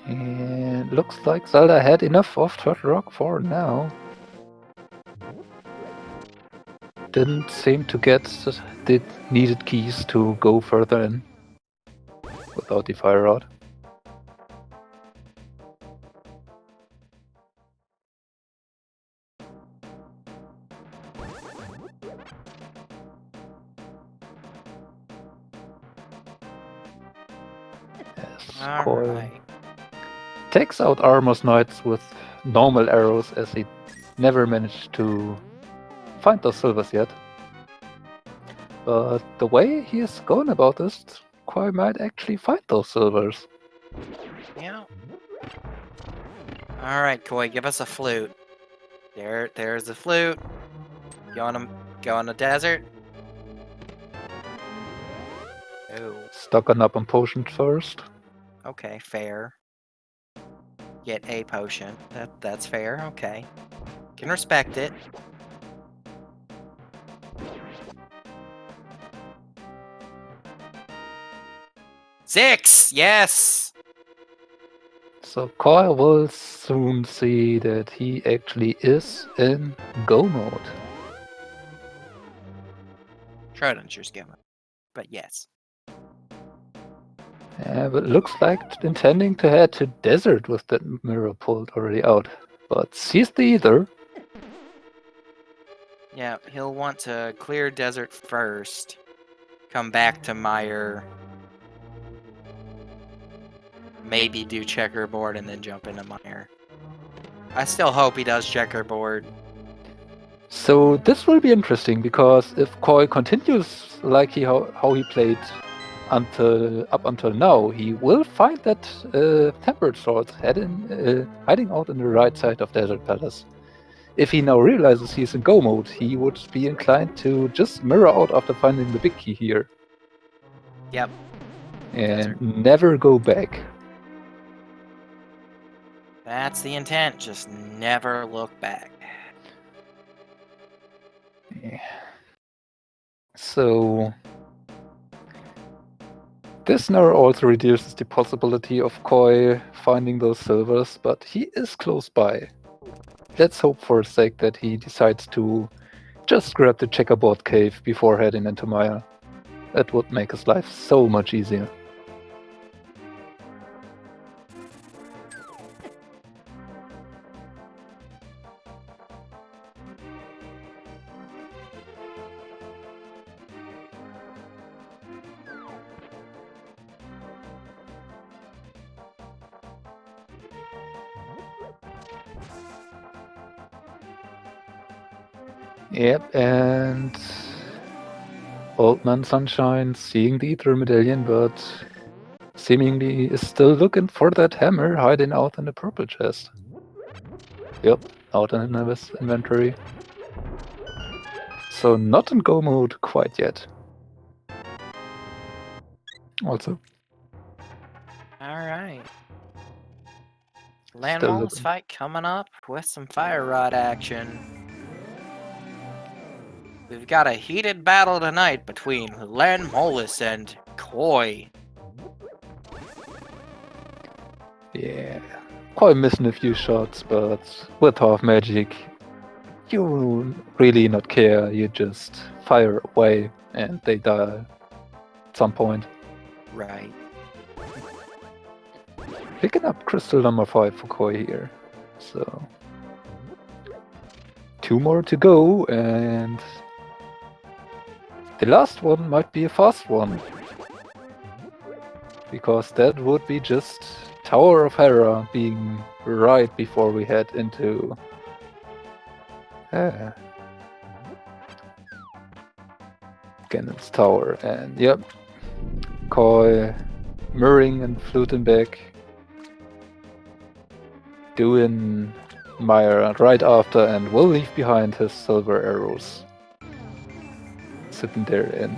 And looks like Zelda had enough of Turtle Rock for now. Didn't seem to get the needed keys to go further in without the fire rod. Yes, Coil Alright. takes out Armor's Knights with normal arrows, as he never managed to find those silvers yet. But the way he is going about this, Koi might actually find those silvers. Yeah. Alright, Koi, give us a flute. There's the flute. You wanna go on the desert? Oh, Stocking up on potions first. okay, fair. Get a potion. That's fair, okay. Can respect it. Six! Yes! So Koi will soon see that he actually is in go mode. Schrodinger's gamma. But yes. But it looks like intending to head to desert with that mirror pulled already out. But sees the ether. Yeah, he'll want to clear desert first. Come back to Meyer. Maybe do checkerboard and then jump into Meyer. I still hope he does checkerboard. So this will be interesting, because if Koi continues like how he played up until now, he will find that tempered sword hiding out in the right side of Desert Palace. If he now realizes he's in go mode, he would be inclined to just mirror out after finding the big key here. Yep. And Desert. never go back. That's the intent. Just never look back. Yeah. So this now also reduces the possibility of Koi finding those silvers, but he is close by. Let's hope for a sec that he decides to just grab the checkerboard cave before heading into Maya. That would make his life so much easier. Yep, and Old Man Sunshine seeing the Ether Medallion, but seemingly is still looking for that hammer hiding out in the purple chest. Yep, out in his inventory. So not in go mode quite yet. Also, Alright. still Landmall's looking. fight coming up with some fire rod action. We've got a heated battle tonight between Landmolus and Koi. Yeah, quite missing a few shots, but with half magic, you really not care. You just fire away and they die at some point. Right. Picking up crystal number 5 for Koi here. So 2 more to go, and the last one might be a fast one. because that would be just Tower of Hera being right before we head into Ganon's Tower. And yep, Koi, Murring and Flutenbeck doing Mire right after, and will leave behind his silver arrows sitting there in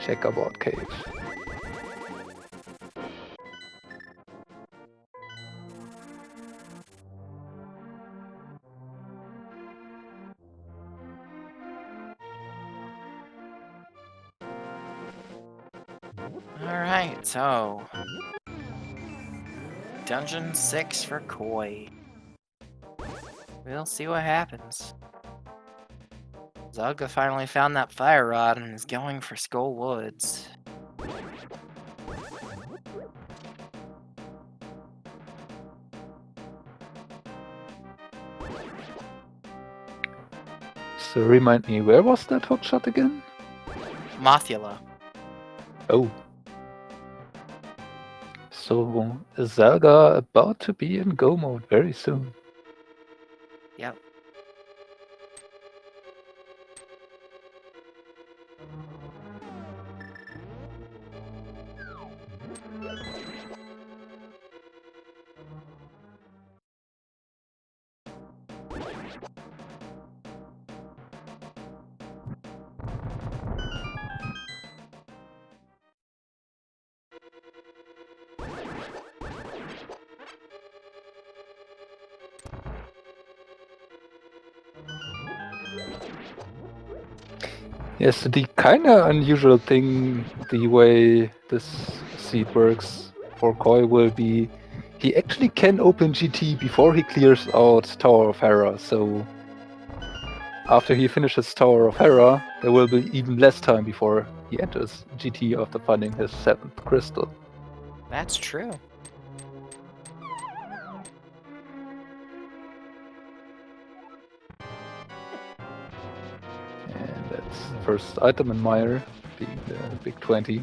Checkerboard Cave. Alright, so Dungeon 6 for Koi. We'll see what happens. Zelga finally found that fire rod and is going for Skull Woods. So remind me, where was that hookshot again? Mothula. Oh. So Zelga about to be in go mode very soon. Yep. Yes, the kinda unusual thing, the way this seed works for Koi will be, he actually can open GT before he clears out Tower of Hera, so after he finishes Tower of Hera, there will be even less time before he enters GT after finding his 7th crystal. That's true. And that's the first item in Mire, being the big 20.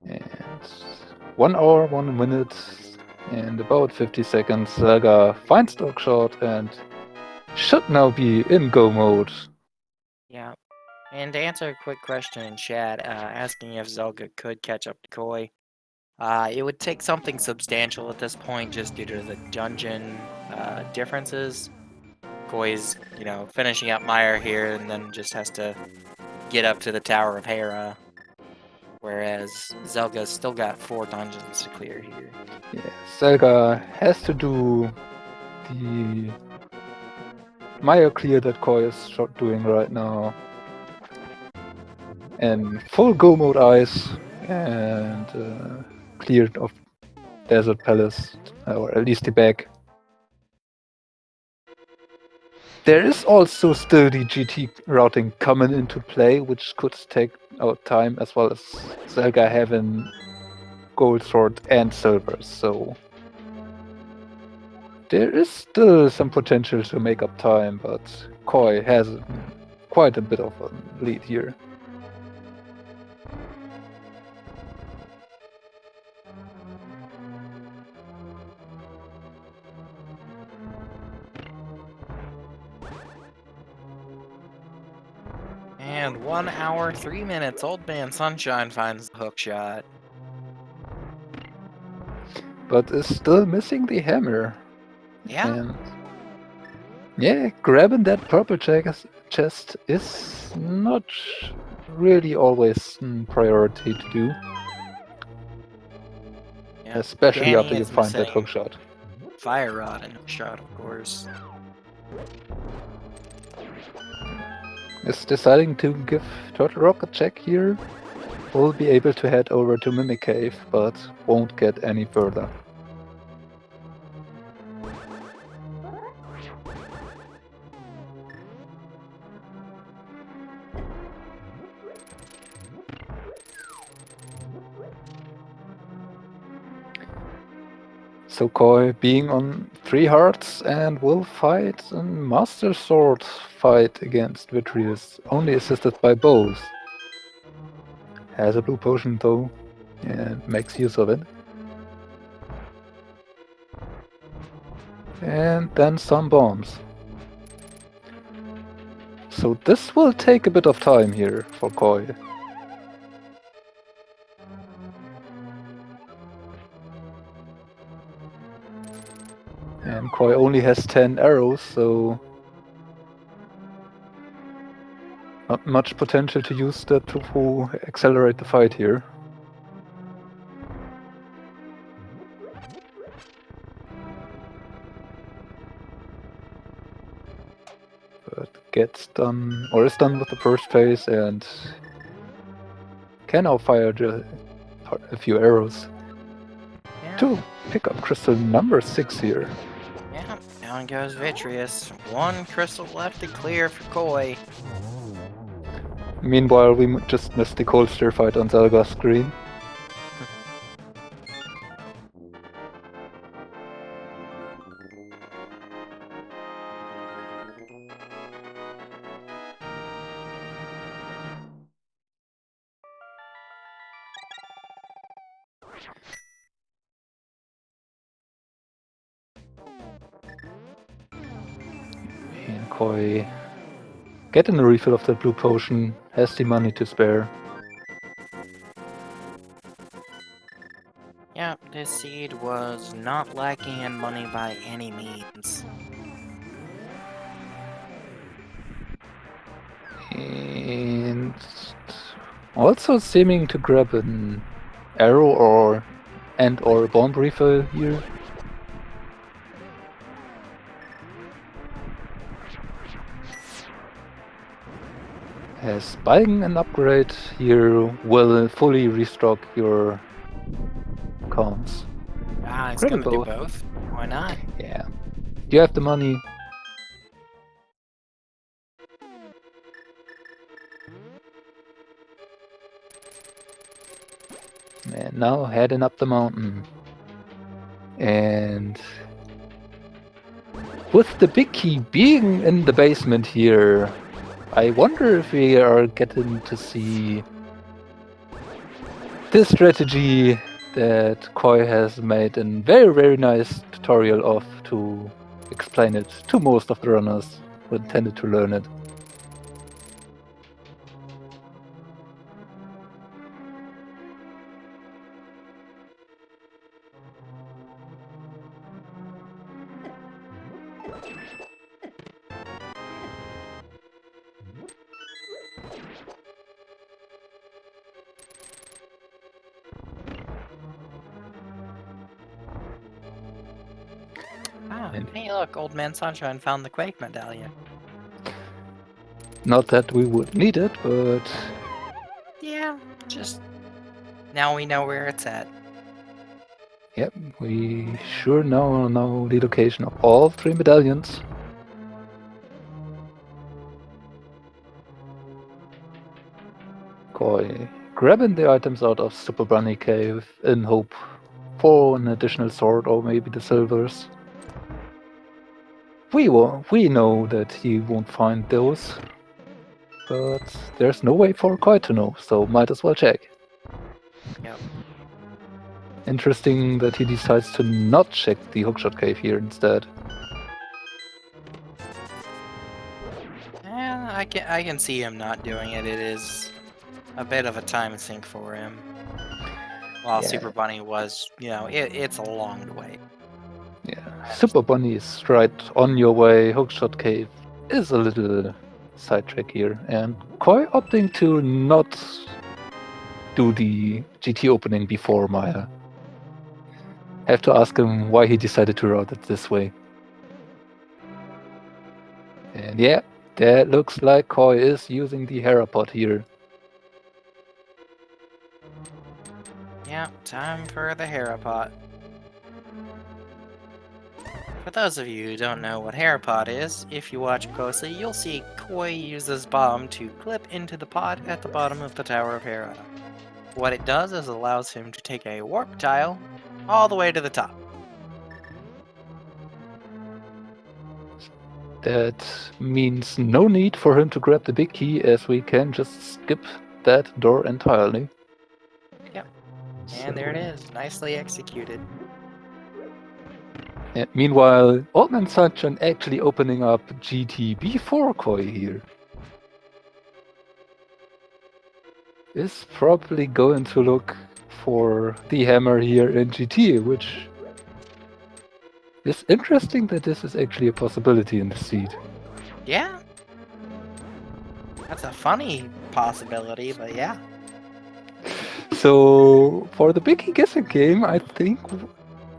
And 1 hour, 1 minute, and about 50 seconds, Zelga finds Dogshot and should now be in go mode. Yeah. And to answer a quick question in chat, asking if Zelga could catch up to Koi, it would take something substantial at this point just due to the dungeon differences. Koi's, finishing up Mire here and then just has to get up to the Tower of Hera, whereas Zelga's still got 4 dungeons to clear here. Yeah, Zelga has to do the Mire clear that Koi is doing right now. And full go mode ice and cleared of Desert Palace, or at least the back. There is also still the GT routing coming into play, which could take out time, as well as Zelga having gold sword and silver, so there is still some potential to make up time, but Koi has quite a bit of a lead here. And 1 hour, 3 minutes, Old Man Sunshine finds the hookshot. But is still missing the hammer. Yeah. And yeah, grabbing that purple chest is not really always priority to do. Yeah. Especially Danny after you is find that missing hookshot. Fire Rod and hookshot, of course. Is deciding to give Turtle Rock a check here. Will be able to head over to Mimic Cave, but won't get any further. So Koi being on 3 hearts and will fight a Master Sword fight against Vitreous, only assisted by bows. Has a blue potion though, and makes use of it. And then some bombs. So this will take a bit of time here for Koi. And Koi only has 10 arrows, so not much potential to use that to accelerate the fight here. But gets done, or is done with the first phase, and can now fire a few arrows Yeah. to pick up crystal number 6 here. Yeah, down goes Vitreous. 1 crystal left to clear for Koi. Meanwhile, we just missed the cold stir fight on Zelga's screen. And Koi, getting a refill of that blue potion, has the money to spare. Yeah, this seed was not lacking in money by any means. And also seeming to grab an arrow or a bomb refill here. As buying an upgrade here will fully restock your accounts. Ah, it's Grab gonna a do both. both. Why not? Yeah. You have the money. And now heading up the mountain. And with the big key being in the basement here, I wonder if we are getting to see this strategy that Koi has made a very, very nice tutorial of to explain it to most of the runners who intended to learn it. Ah, And- hey look, Old Man Sunshine found the Quake Medallion. Not that we would need it, but Yeah, just... now we know where it's at. yep, we sure now know the location of all 3 medallions. Koi grabbing the items out of Super Bunny Cave in hope for an additional sword or maybe the silvers. We know that he won't find those, but there's no way for Koi to know, so might as well check. Yep. Interesting that he decides to not check the hookshot cave here instead. Yeah, I can see him not doing it. It is a bit of a time sink for him. While Yeah. Super Bunny was, it's a long way. Yeah, Super Bunny is right on your way. Hookshot Cave is a little sidetrack here, and Koi opting to not do the GT opening before Maya. Have to ask him why he decided to route it this way. And yeah, that looks like Koi is using the Herapod here. Yeah, time for the Herapot. For those of you who don't know what Herapot is, if you watch closely, you'll see Koi uses bomb to clip into the pot at the bottom of the Tower of Hera. What it does is allows him to take a warp tile all the way to the top. That means no need for him to grab the big key, as we can just skip that door entirely. Yep. And there it is. Nicely executed. And meanwhile, Old Man Sunshine actually opening up GT before Koi here. Is probably going to look for the hammer here in GT, which is interesting that this is actually a possibility in the seed. Yeah. That's a funny possibility, but yeah. So for the Biggie guessing game, I think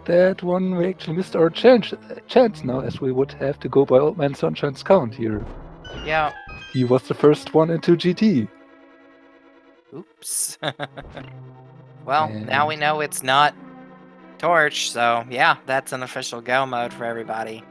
that one we actually missed our chance now, as we would have to go by Old Man Sunshine's count here. Yeah. He was the first one into GT. Oops. Well, now we know it's not Torch, so yeah, that's an official go mode for everybody.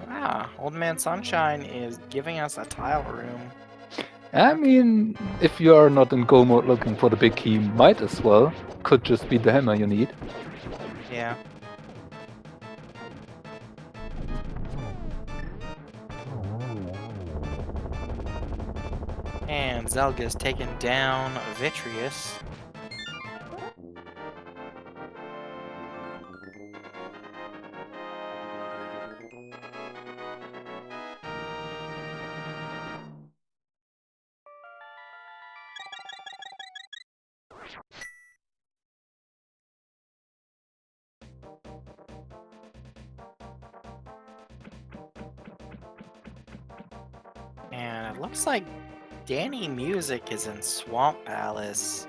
Ah, Old Man Sunshine is giving us a tile room. I mean, if you are not in go mode looking for the big key, might as well. Could just be the hammer you need. Yeah. And Zelga's taken down Vitreous. And it looks like Danny Music is in Swamp Palace.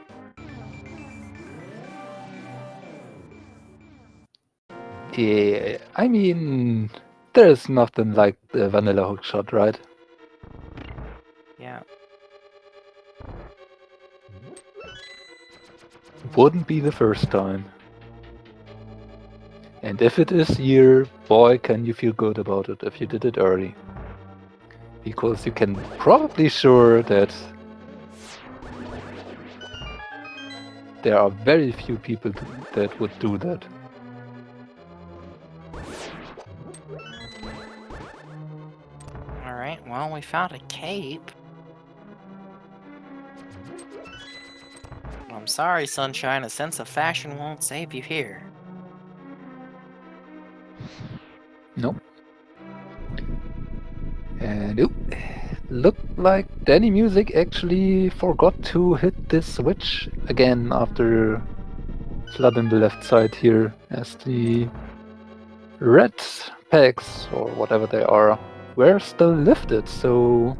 Yeah, I mean, there's nothing like the vanilla hookshot, right? Yeah. Wouldn't be the first time. And if it is here, boy, can you feel good about it if you did it early. Because you can probably sure that there are very few people that would do that. Alright, well, we found a cape. I'm sorry, Sunshine, a sense of fashion won't save you here. Nope. And oop, looked like Danny Music actually forgot to hit this switch again after flooding the left side here, as the red pegs, or whatever they are, were still lifted, so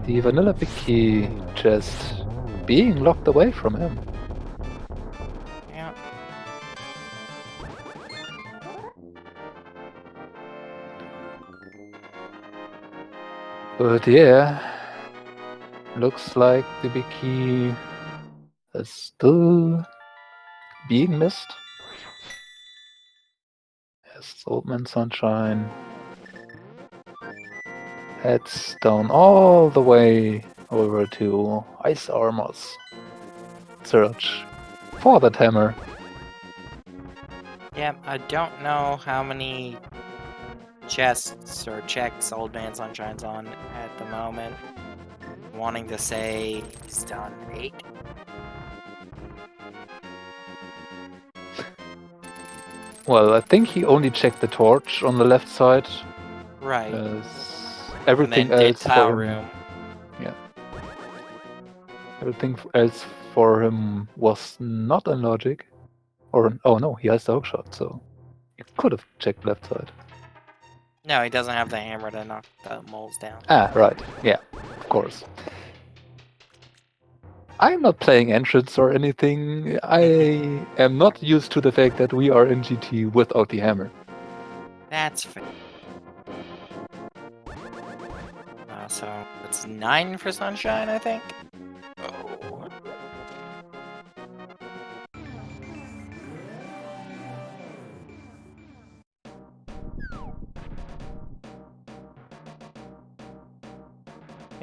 the vanilla big key just being locked away from him. Yeah. But yeah, looks like the big key is still being missed. As Old Man Sunshine heads down all the way over to Ice Armor's search for that hammer. Yeah, I don't know how many chests or checks Old Man Sunshine's on at the moment. Wanting to say he's done 8. Well, I think he only checked the torch on the left side. Right. Everything and then else did tile for him, room. yeah. Everything else for him was not in logic. Or oh no, he has the hookshot, so he could have checked left side. No, he doesn't have the hammer to knock the moles down. Ah, right. Yeah, of course. I'm not playing entrance or anything. I am not used to the fact that we are in GT without the hammer. That's fair. So it's 9 for Sunshine, I think. Oh.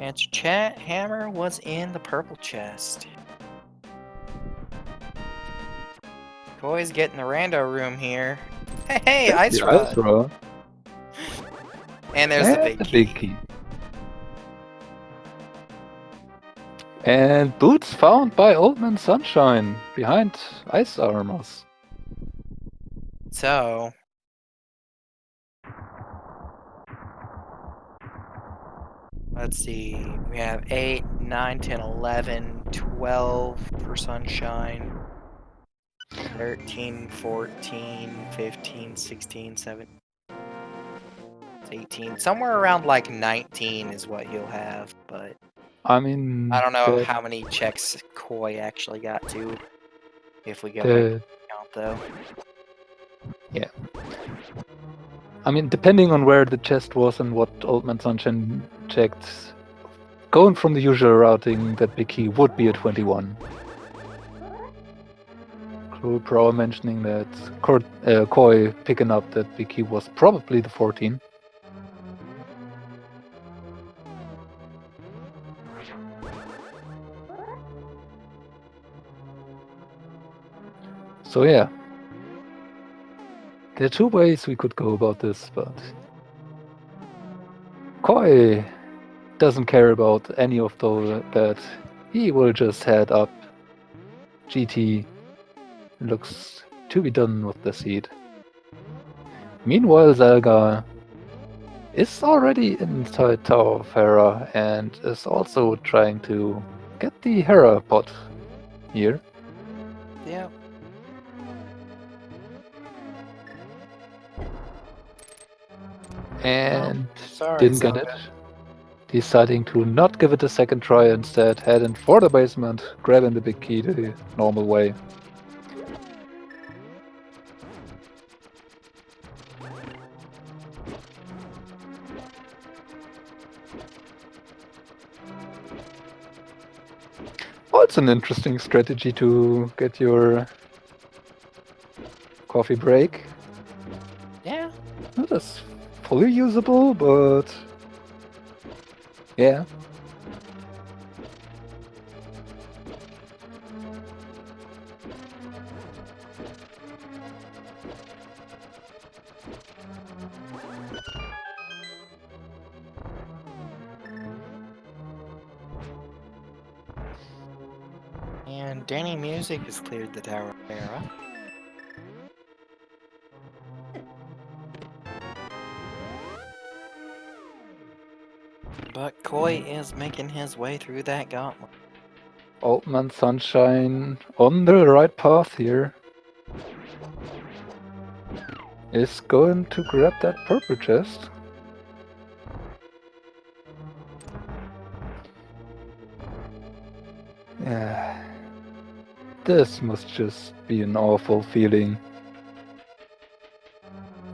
Answer chat. Hammer was in the purple chest. Koi's getting the rando room here. Hey, There's Ice the Rod. Ice Rod. And there's And the big key. And boots found by Old Man Sunshine behind ice armors. So, let's see. We have 8, 9, 10, 11, 12 for Sunshine. 13, 14, 15, 16, 17, 18. Somewhere around like 19 is what he'll have, but I mean, I don't know how many checks Koi actually got to. If we go by count, though. Yeah. I mean, depending on where the chest was and what Old Man Sunshine checked, going from the usual routing, that big key would be a 21. Pro mentioning that Koi picking up that big key was probably the 14. So yeah, there are two ways we could go about this, but Koi doesn't care about any of that. He will just head up GT. Looks to be done with the seed. Meanwhile, Zelga is already inside Tower of Hera and is also trying to get the Hera pot here. Yeah. And Sorry, didn't get it. Deciding to not give it a second try, instead heading for the basement, grabbing the big key the normal way. Well, it's an interesting strategy to get your coffee break. Yeah. Not as fully usable, but yeah. And Danny Music has cleared the Tower of Hera. But Koi is making his way through that gauntlet. Old Man Sunshine on the right path here. Is going to grab that purple chest. Yeah. This must just be an awful feeling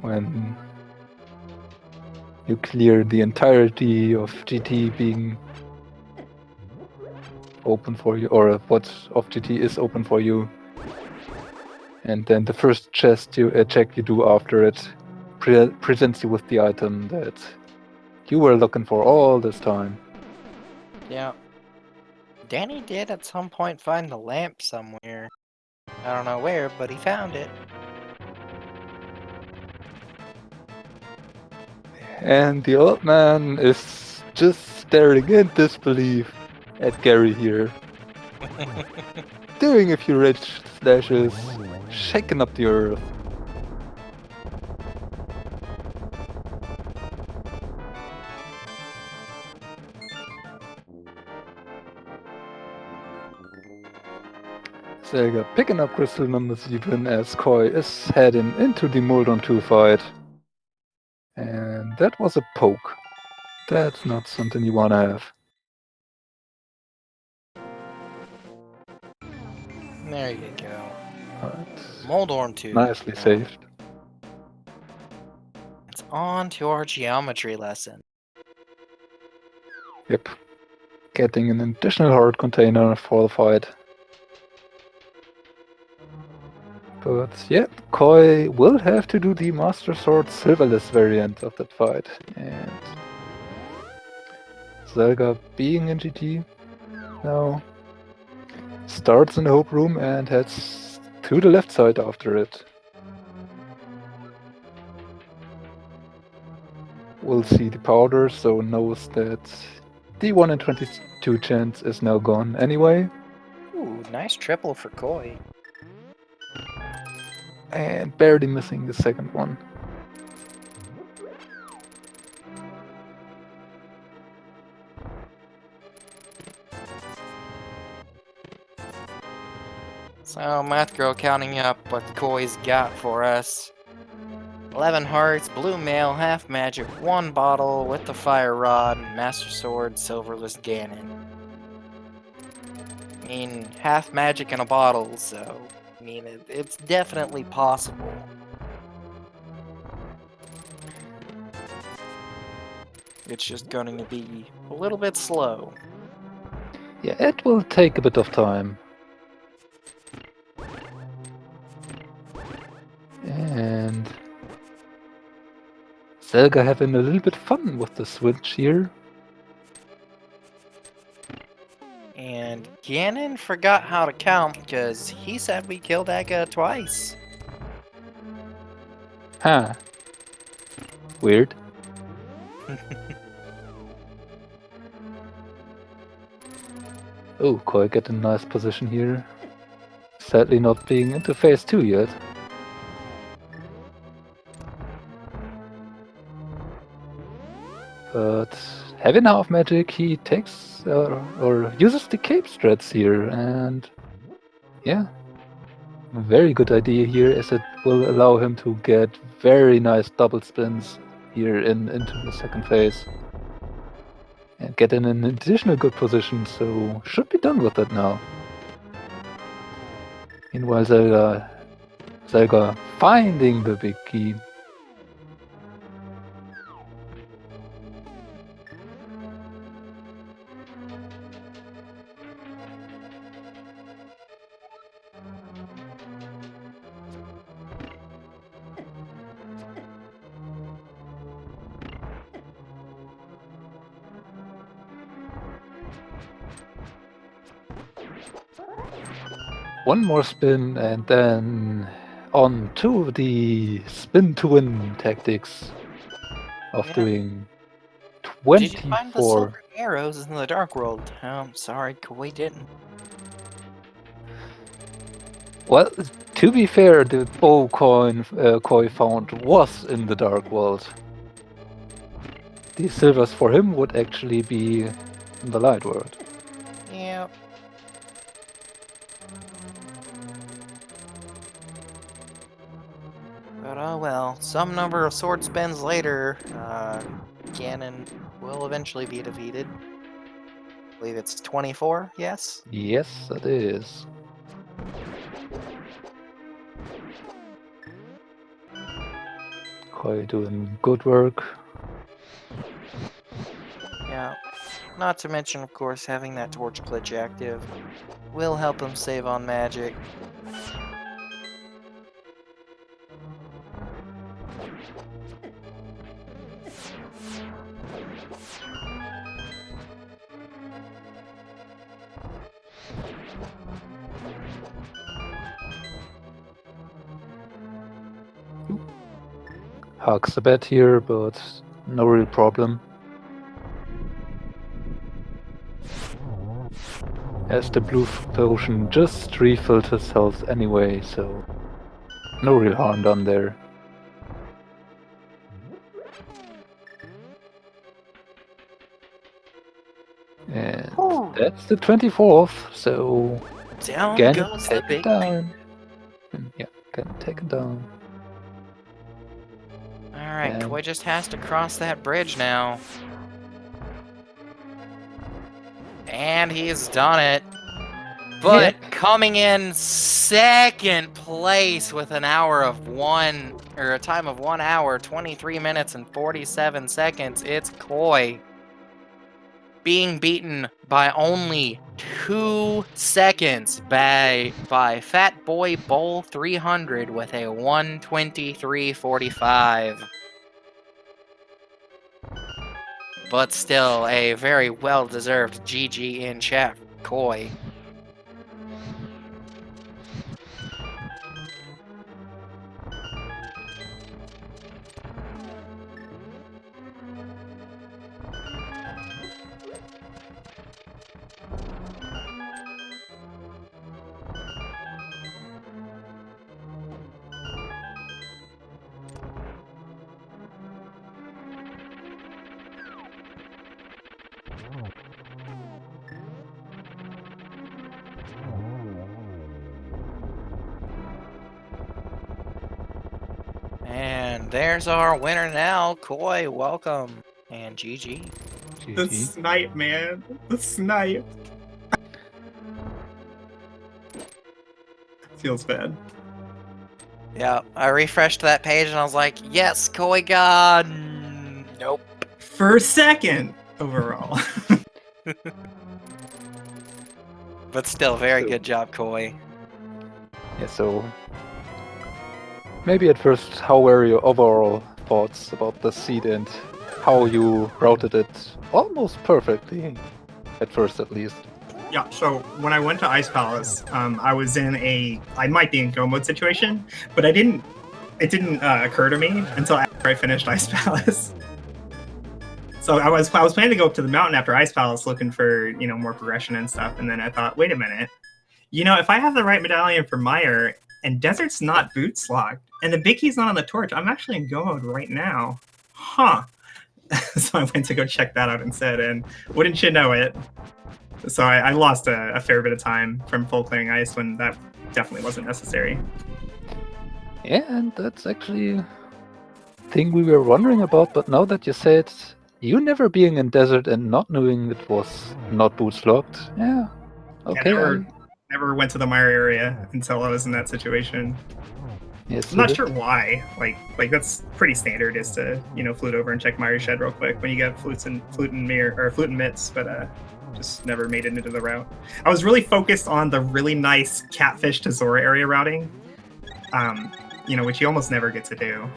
when you clear the entirety of GT being open for you, or what of GT is open for you, and then the first chest check you do after it presents you with the item that you were looking for all this time. Yeah. Danny did at some point find the lamp somewhere. I don't know where, but he found it. And the old man is just staring in disbelief at Gary here. Doing a few rage slashes, shaking up the earth. Sega picking up crystal number 7 as Koi is heading into the Moldon 2 fight. And that was a poke. That's not something you want to have. There you go. But Moldorm 2. nicely saved. It's on to our geometry lesson. Yep. Getting an additional heart container for the fight. But yeah, Koi will have to do the Master Sword Silverless variant of that fight. And Zelga being in GT now. Starts in the Hope Room and heads to the left side after it. We'll see the powder, so knows that the 1 in 22 chance is now gone anyway. Ooh, nice triple for Koi. And barely missing the second one. So, Math Girl counting up what Koi's got for us. 11 hearts, blue mail, half magic, 1 bottle with the fire rod, master sword, silverless Ganon. I mean, half magic in a bottle, so, I mean, it's definitely possible. It's just going to be a little bit slow. Yeah, it will take a bit of time. And Zelga having a little bit fun with the switch here. And Ganon forgot how to count because he said we killed that guy twice. Huh. Weird. Oh, Koi get a nice position here. Sadly not being into phase 2 yet. But having half magic, he takes or uses the cape strats here, and yeah, very good idea here, as it will allow him to get very nice double spins here into the second phase and get in an additional good position. So should be done with that now. Meanwhile, Zelga finding the big key. One more spin and then on to the spin to win tactics of Yeah. doing Did you find the 24. silver arrows in the Dark World? Oh, I'm sorry, Koi didn't. Well, to be fair, the bow coin Koi found was in the Dark World. The silvers for him would actually be in the Light World. Yeah. But oh well, some number of sword spins later, Ganon will eventually be defeated. I believe it's 24, yes? Yes, it is. Koi doing good work. Yeah. Not to mention, of course, having that torch glitch active will help him save on magic. Hugs a bit here, but no real problem. As the blue potion just refilled his health anyway, so no real harm done there. And Whew. that's the 24th, so Down can goes the take it big down. Yeah, can take it down. Alright, And- Koi just has to cross that bridge now. And he's done it. But coming in second place with a time of 1 hour, 23 minutes, and 47 seconds, it's Koi. Being beaten by only 2 seconds by Fat Boy Bowl 300 with a 1:23:45. But still, a very well-deserved GG in chat, Koi. And there's our winner now, Koi. Welcome. And GG. The GG. snipe, man. The snipe. Feels bad. Yeah, I refreshed that page and I was like, yes, Koi God. Nope. For a second, overall. But still, very good job, Koi. Yeah, so maybe at first, how were your overall thoughts about the seed and how you routed it almost perfectly, at first at least? Yeah, so when I went to Ice Palace, I was in I might be in go mode situation, but it didn't occur to me until after I finished Ice Palace. So I was planning to go up to the mountain after Ice Palace looking for, more progression and stuff, and then I thought, wait a minute. If I have the right medallion for Meyer, and Desert's not boots locked, and the big key's not on the torch, I'm actually in go mode right now. Huh. So I went to go check that out instead, and wouldn't you know it, so I lost a fair bit of time from full clearing ice when that definitely wasn't necessary. Yeah, and that's actually a thing we were wondering about, but now that you said you never being in desert and not knowing it was not boots locked, yeah, okay. Yeah, never went to the Meyer area until I was in that situation. Yes, I'm not sure why. Like that's pretty standard, is to flute over and check Meyer's shed real quick when you get flute and mitts, but just never made it into the route. I was really focused on the really nice Catfish to Zora area routing, which you almost never get to do.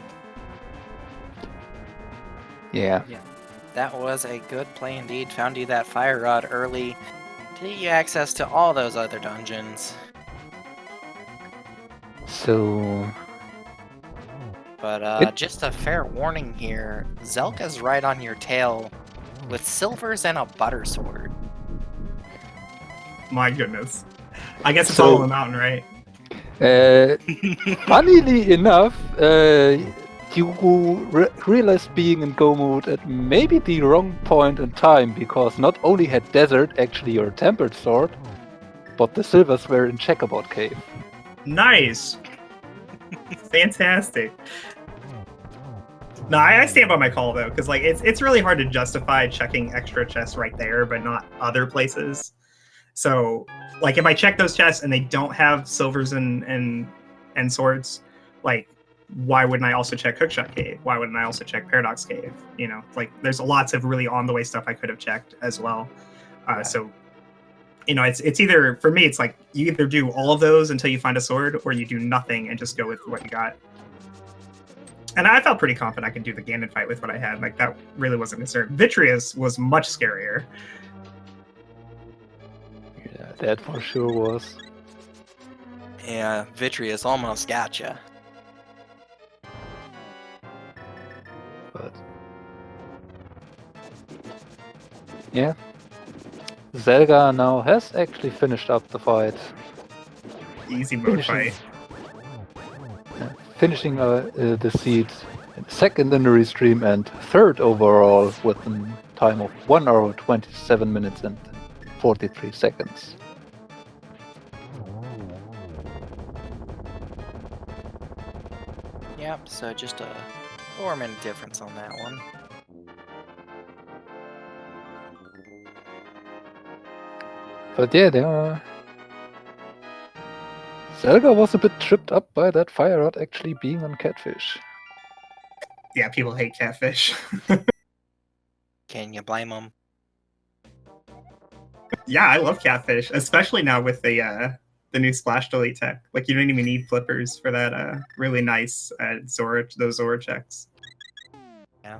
Yeah. That was a good play indeed. Found you that fire rod early to get you access to all those other dungeons. So, But just a fair warning here, Zelka's right on your tail with silvers and a butter sword. My goodness. I guess it's all on the mountain, right? funnily enough, you realized being in go mode at maybe the wrong point in time, because not only had Desert actually your tempered sword, but the silvers were in Checkerboard Cave. Nice. Fantastic. No, I stand by my call though, because it's really hard to justify checking extra chests right there, but not other places. So if I check those chests and they don't have silvers and swords, why wouldn't I also check Hookshot Cave? Why wouldn't I also check Paradox Cave? There's lots of really on the way stuff I could have checked as well. So it's either, for me, it's you either do all of those until you find a sword, or you do nothing and just go with what you got. And I felt pretty confident I could do the Ganon fight with what I had. That really wasn't a concern. Vitreous was much scarier. Yeah, that for sure was. Yeah, Vitreous almost gotcha. But yeah, Zelga now has actually finished up the fight. Easy mode fight. Finishing the seed second in the restream and third overall with a time of 1 hour 27 minutes and 43 seconds. Yep, so just a 4-minute difference on that one. But yeah, Zelga was a bit tripped up by that fire rod actually being on Catfish. Yeah, people hate Catfish. Can you blame them? Yeah, I love Catfish, especially now with the new splash delete tech. You don't even need flippers for that really nice those Zora checks. Yeah.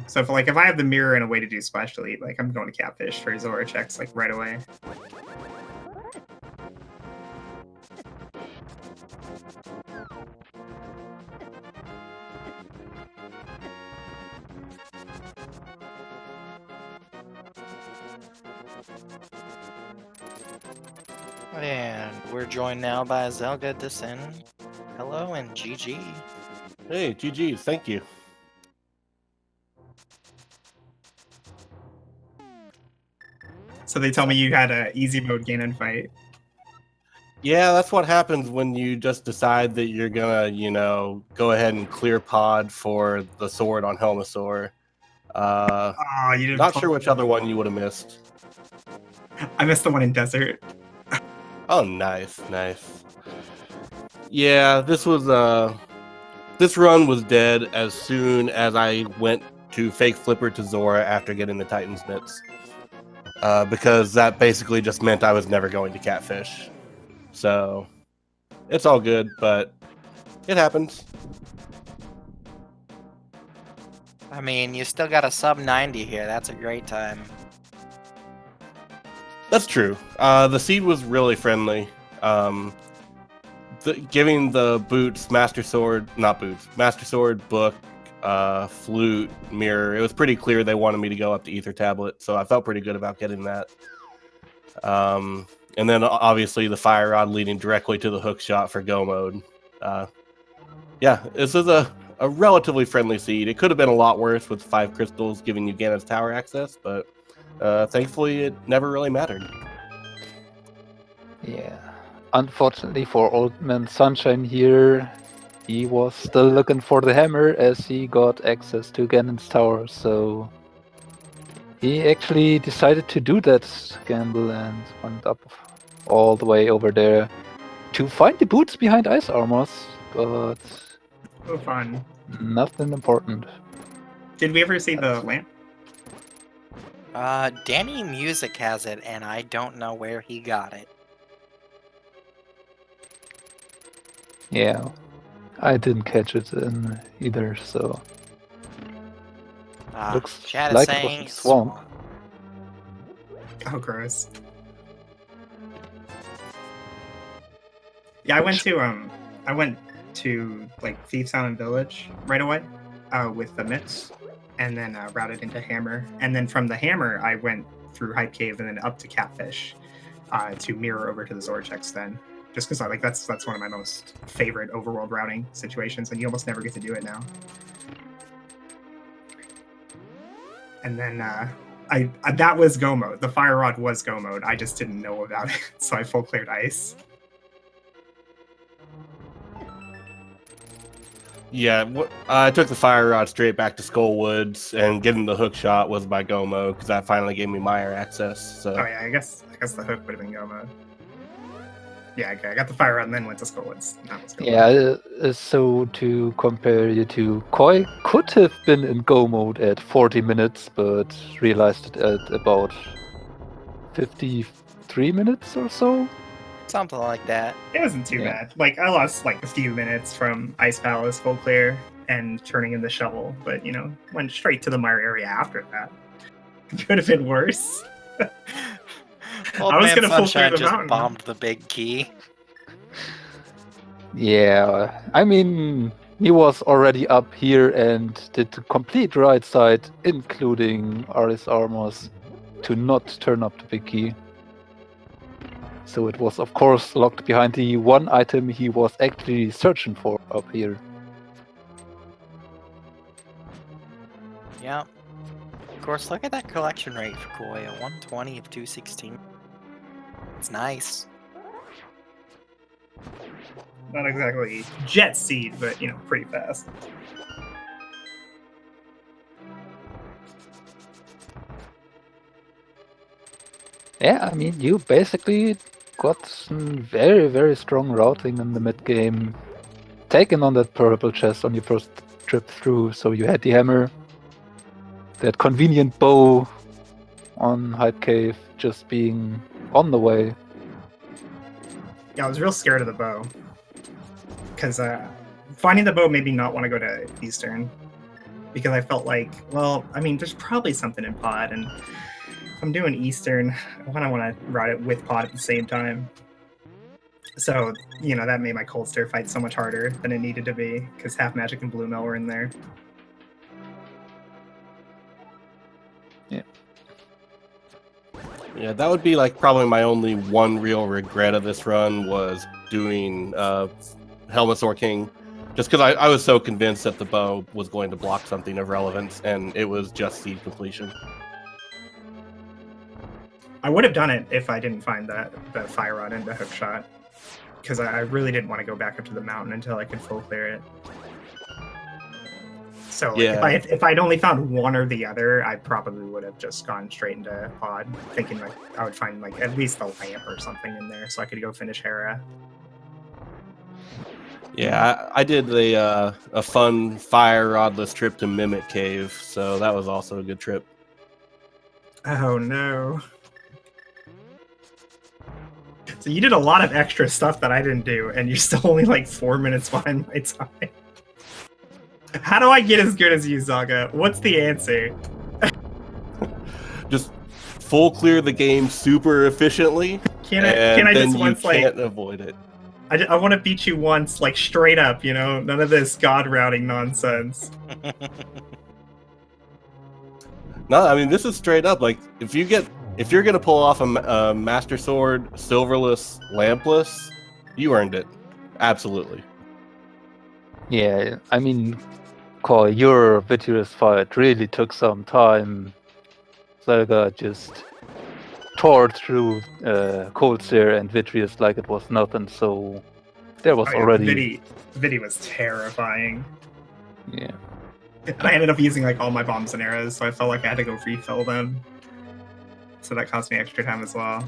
So if I have the mirror and a way to do splash delete, like I'm going to catfish for Zora checks like right away. And we're joined now by Zelga Descend. Hello and GG. Hey, GG's, thank you. So they tell me you had a easy mode Ganon fight. Yeah, that's what happens when you just decide that you're gonna, go ahead and clear pod for the sword on Helmasaur. Oh, you didn't. Not sure which other one you would have missed. I missed the one in desert. Oh, nice. Yeah, this run was dead as soon as I went to fake flipper to Zora after getting the Titan's Mitts. Because that basically just meant I was never going to catfish. So, it's all good, but it happens. I mean, you still got a sub 90 here. That's a great time. That's true. The seed was really friendly. Giving the boots, Master Sword, book, flute, mirror. It was pretty clear they wanted me to go up to Ether Tablet, so I felt pretty good about getting that. And then obviously the fire rod leading directly to the hook shot for go mode. Yeah, this is a relatively friendly seed. It could have been a lot worse with 5 crystals giving you Ganon's tower access, but thankfully it never really mattered. Yeah. Unfortunately for Old Man Sunshine here, he was still looking for the hammer as he got access to Ganon's tower, so he actually decided to do that gamble and went up all the way over there to find the boots behind ice armors, but Oh, fun. nothing important. Did we ever see the lamp? Danny Music has it, and I don't know where he got it. Yeah, I didn't catch it in either, so looks Chad is like it saying was a swamp. Oh, gross. Yeah, I went to like Thieves Island Village right away with the mitts, and then routed into Hammer, and then from the Hammer I went through Hype Cave and then up to Catfish to mirror over to the Zorcheks then, just because that's one of my most favorite overworld routing situations, and you almost never get to do it now. And then I that was go mode. The fire rod was go mode. I just didn't know about it, so I full cleared ice. Yeah, I took the fire rod straight back to Skullwoods, and getting the hook shot was my go mode because that finally gave me Meyer access. So Oh yeah, I guess the hook would have been go mode. Yeah, okay, I got the fire rod and then went to Skullwoods. That was go mode. Yeah, so to compare you to, Koi could have been in go mode at 40 minutes, but realized it at about 53 minutes or so. Something like that. It wasn't too Yeah. bad. Like I lost like a few minutes from Ice Palace full clear and turning in the shovel, but went straight to the Mire area after that. Could have been worse. Old I was Man gonna full clear Sunshine the just mountain. bombed the big key. Yeah, I mean, he was already up here and did the complete right side, including Aris Armors, to not turn up the big key. So it was, of course, locked behind the one item he was actually searching for up here. Yeah. Of course, look at that collection rate for Koi, a 120 of 216. It's nice. Not exactly jet seed, but pretty fast. Yeah, I mean, you basically got some very, very strong routing in the mid game, taken on that purple chest on your first trip through. So you had the hammer, that convenient bow on Hype Cave just being on the way. Yeah, I was real scared of the bow because finding the bow made me not want to go to Eastern because I felt like, well, I mean, there's probably something in pod, and if I'm doing Eastern, I kind of want to route it with pod at the same time. So, you know, that made my Cold Stare fight so much harder than it needed to be, because Half Magic and Blue Mill were in there. Yeah, that would be like probably my only one real regret of this run was doing Helmasaur King, just because I was so convinced that the bow was going to block something of relevance, and it was just seed completion. I would have done it if I didn't find the Fire Rod and the Hook Shot, because I really didn't want to go back up to the mountain until I could full clear it. So Yeah. if I'd only found one or the other, I probably would have just gone straight into pod, thinking like I would find like at least a lamp or something in there, so I could go finish Hera. Yeah, I did a fun fire rodless trip to Mimic Cave, so that was also a good trip. Oh no. So you did a lot of extra stuff that I didn't do, and you're still only like 4 minutes behind my time. How do I get as good as you, Zaga? What's the answer? Just full clear the game super efficiently. Can I then just once you can't avoid it. I want to beat you once, like straight up, you know? None of this god routing nonsense. No, I mean this is straight up. Like if you're gonna pull off a Master Sword silverless lampless, you earned it. Absolutely. Yeah, I mean, Koi, your Vitreous fight really took some time. Zelga just tore through Cold Stare and Vitreous like it was nothing, so there was already... Vidi was terrifying. Yeah. And I ended up using like all my bombs and arrows, so I felt like I had to go refill them. So that cost me extra time as well.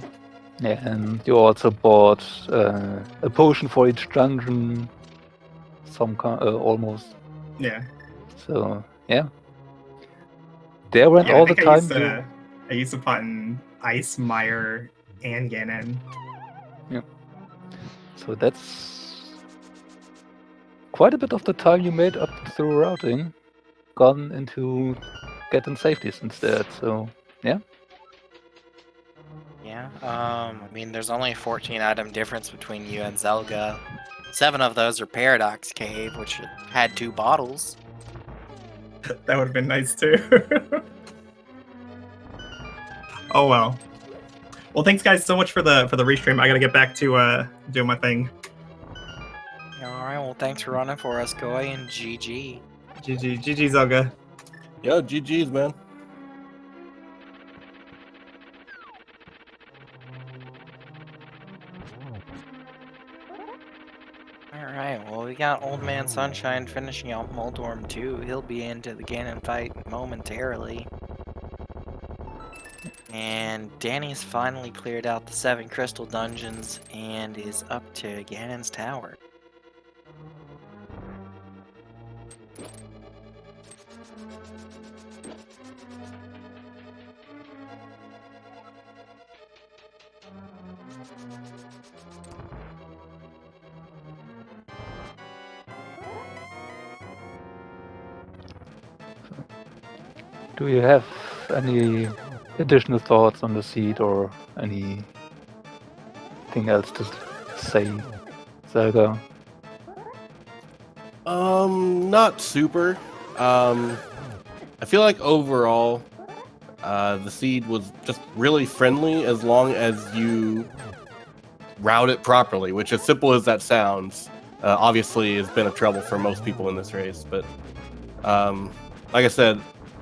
Yeah, and you also bought a potion for each dungeon, some kind, almost. Yeah. So yeah, there went Yeah, all I the think time. I used to pot in Ice, Mire, and Ganon. Yeah. So that's quite a bit of the time you made up through routing gone into getting safeties instead. So yeah. Yeah. I mean, there's only a 14 item difference between you and Zelga. 7 of those are Paradox Cave, which had 2 bottles. That would have been nice too. Oh well. Well, thanks guys so much for the restream. I gotta get back to doing my thing. All right. Well, thanks for running for us, Koi, and GG. GG Zelga. Yo, GG's, man. Alright, well, we got Old Man Sunshine finishing out Moldorm too. He'll be into the Ganon fight momentarily. And Danny's finally cleared out the 7 crystal dungeons and is up to Ganon's tower. Do you have any additional thoughts on the seed or anything else to say, Zelga? Not super. I feel like overall, the seed was just really friendly as long as you route it properly, which, as simple as that sounds, obviously has been a trouble for most people in this race. But like I said,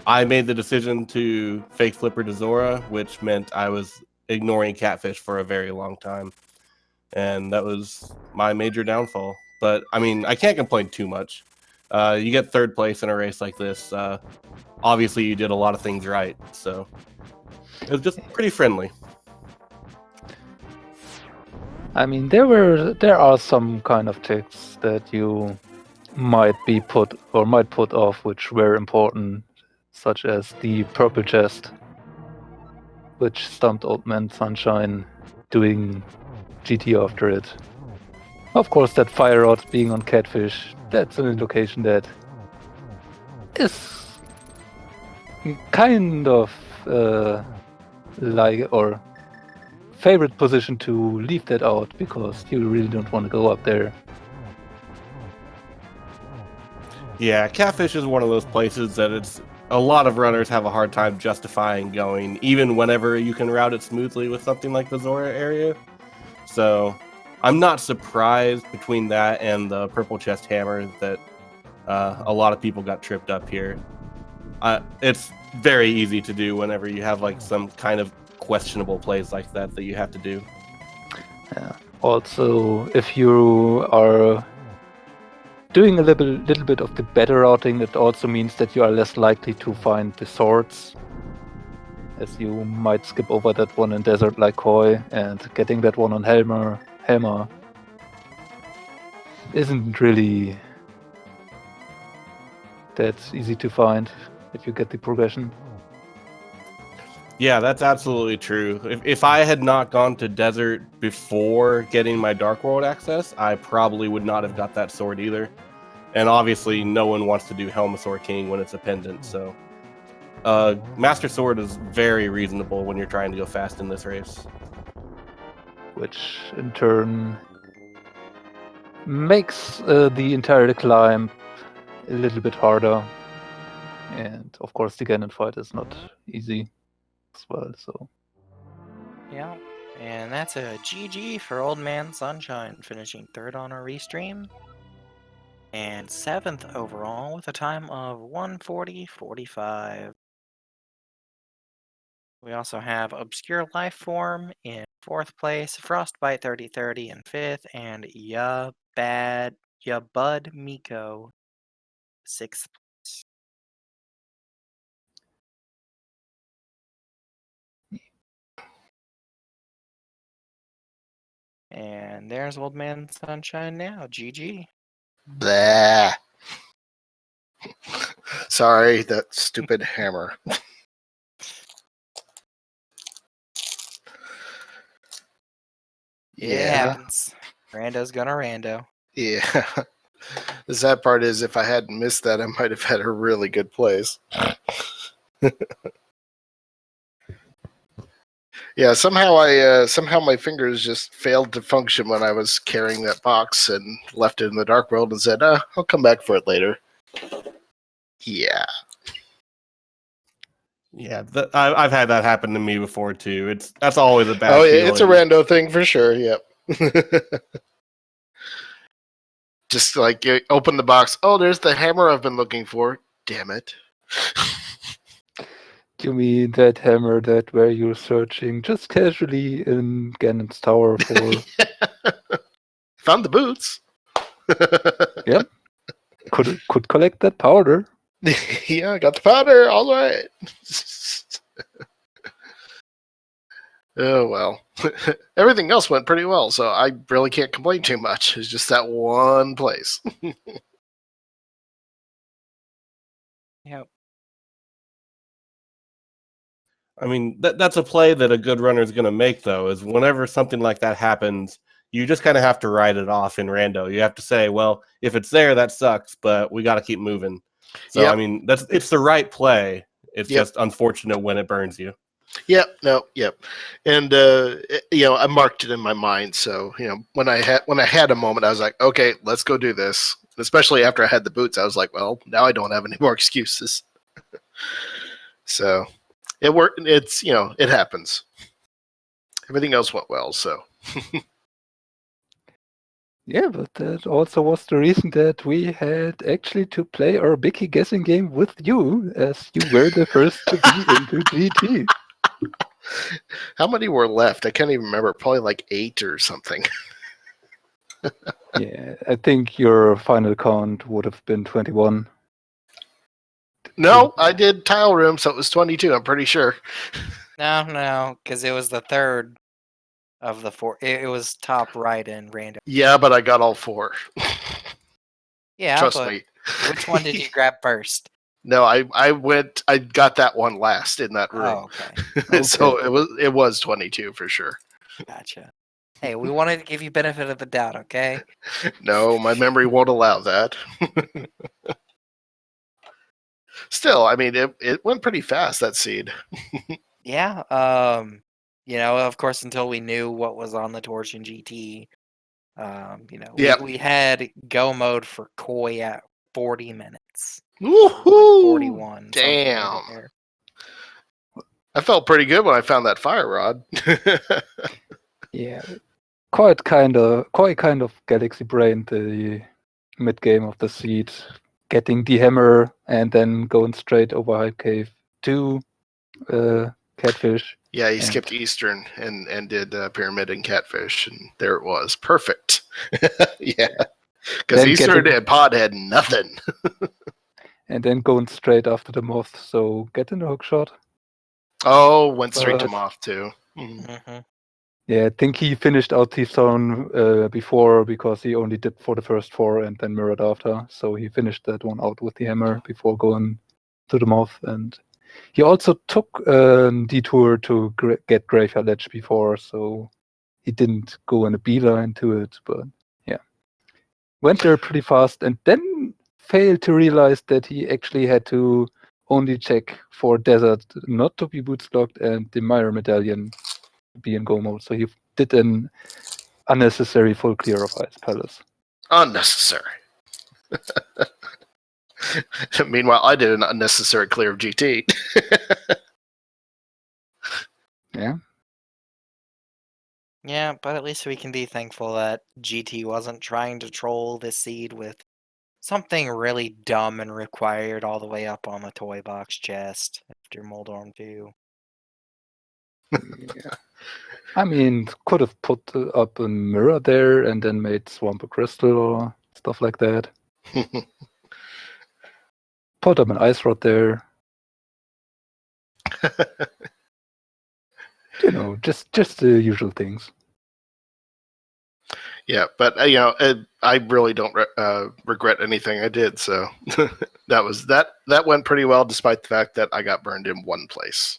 I made the decision to fake Flipper to Zora, which meant I was ignoring Catfish for a very long time. And that was my major downfall. But, I mean, I can't complain too much. You get 3rd place in a race like this. Obviously, you did a lot of things right. So, it was just pretty friendly. I mean, there are some kind of ticks that you might put off, which were important, such as the purple chest, which stumped Old Man Sunshine doing GT after it. Of course, that fire rod being on Catfish, that's an indication that is kind of like or favorite position to leave that out because you really don't want to go up there. Yeah, Catfish is one of those places that it's a lot of runners have a hard time justifying going, even whenever you can route it smoothly with something like the Zora area. So I'm not surprised between that and the Purple Chest Hammer that a lot of people got tripped up here. It's very easy to do whenever you have like some kind of questionable plays like that you have to do. Yeah. Also, if you are doing a little bit of the better routing, it also means that you are less likely to find the swords, as you might skip over that one in Desert like Koi, and getting that one on Hammer isn't really that easy to find if you get the progression. Yeah, that's absolutely true. If I had not gone to Desert before getting my Dark World access, I probably would not have got that sword either. And obviously, no one wants to do Helmasaur King when it's a pendant, so Master Sword is very reasonable when you're trying to go fast in this race. Which in turn makes the entire climb a little bit harder. And of course, the Ganon fight is not easy as well. So Yeah. And that's a GG for Old Man Sunshine, finishing third on our restream. And 7th overall with a time of 1:40:45. We also have Obscure Lifeform in 4th place, Frostbite 3030 in 5th, and Yabud Miko 6th place. And there's Old Man Sunshine now. GG. Blah. Sorry, that stupid hammer. It Yeah, happens. Rando's gonna rando. yeah. The sad part is, if I hadn't missed that, I might have had a really good place. Yeah, somehow my fingers just failed to function when I was carrying that box and left it in the dark world and said, I'll come back for it later. Yeah. Yeah, I've had that happen to me before too. That's always a bad Oh, feeling. it's a rando thing for sure. Yep. Just like you open the box. Oh, there's the hammer I've been looking for. Damn it. you mean that hammer that where you're searching just casually in Ganon's tower for? Found the boots. Yep. Could collect that powder. Yeah, I got the powder. All right. Oh, well. Everything else went pretty well, so I really can't complain too much. It's just that one place. Yep. I mean, that's a play that a good runner is going to make, though, is whenever something like that happens, you just kind of have to write it off in rando. You have to say, well, if it's there, that sucks, but we got to keep moving. So, Yep. I mean, it's the right play. It's Yep. just unfortunate when it burns you. Yep, and I marked it in my mind. So when I had a moment, I was like, okay, let's go do this. Especially after I had the boots, I was like, well, now I don't have any more excuses. So it worked. It's it happens. Everything else went well. So Yeah, but that also was the reason that we had actually to play our Bicky guessing game with you, as you were the first to be into GT. how many were left? I can't even remember. Probably like 8 or something. Yeah, I think your final count would have been 21. No, I did tile room, so it was 22. I'm pretty sure. No, because it was the third of the 4. It was top right in random. Yeah, but I got all 4. Yeah, Trust but me. which one did you grab first? No, I got that one last in that room. Oh, okay. So it was 22 for sure. Gotcha. Hey, we wanted to give you benefit of the doubt, okay? No, my memory won't allow that. Still, I mean, it went pretty fast, that seed. Yeah. Of course, until we knew what was on the Torch in GT, Yep. we had go mode for Koi at 40 minutes. Woohoo! 41. something right Damn. there. I felt pretty good when I found that fire rod. Yeah, quite kind of galaxy brain the mid game of the seed, getting the hammer and then going straight over Hype Cave to Catfish. Yeah, he And- skipped Eastern and did Pyramid and Catfish, and there it was. Perfect. Yeah. Because Then Eastern getting- and Pod had nothing. And then going straight after the moth, so getting a hook shot. Oh, went straight to But- Moth, too. Mhm. Mm-hmm. Yeah, I think he finished out T-Zone before because he only did for the first 4 and then mirrored after. So he finished that one out with the hammer before going to the moth. And he also took a detour to get Graveyard Edge before, so he didn't go in a beeline to it. But yeah, went there pretty fast and then failed to realize that he actually had to only check for Desert not to be bootslocked and the Myra Medallion be in go mode. So he did an unnecessary full clear of Ice Palace. Unnecessary. Meanwhile, I did an unnecessary clear of GT. Yeah. Yeah, but at least we can be thankful that GT wasn't trying to troll this seed with something really dumb and required all the way up on the toy box chest after Moldorm 2. Yeah. I mean, could have put up a mirror there and then made Swamp a crystal or stuff like that. Put up an ice rod there. Just the usual things. Yeah, but I really don't regret anything I did. So that went pretty well, despite the fact that I got burned in one place.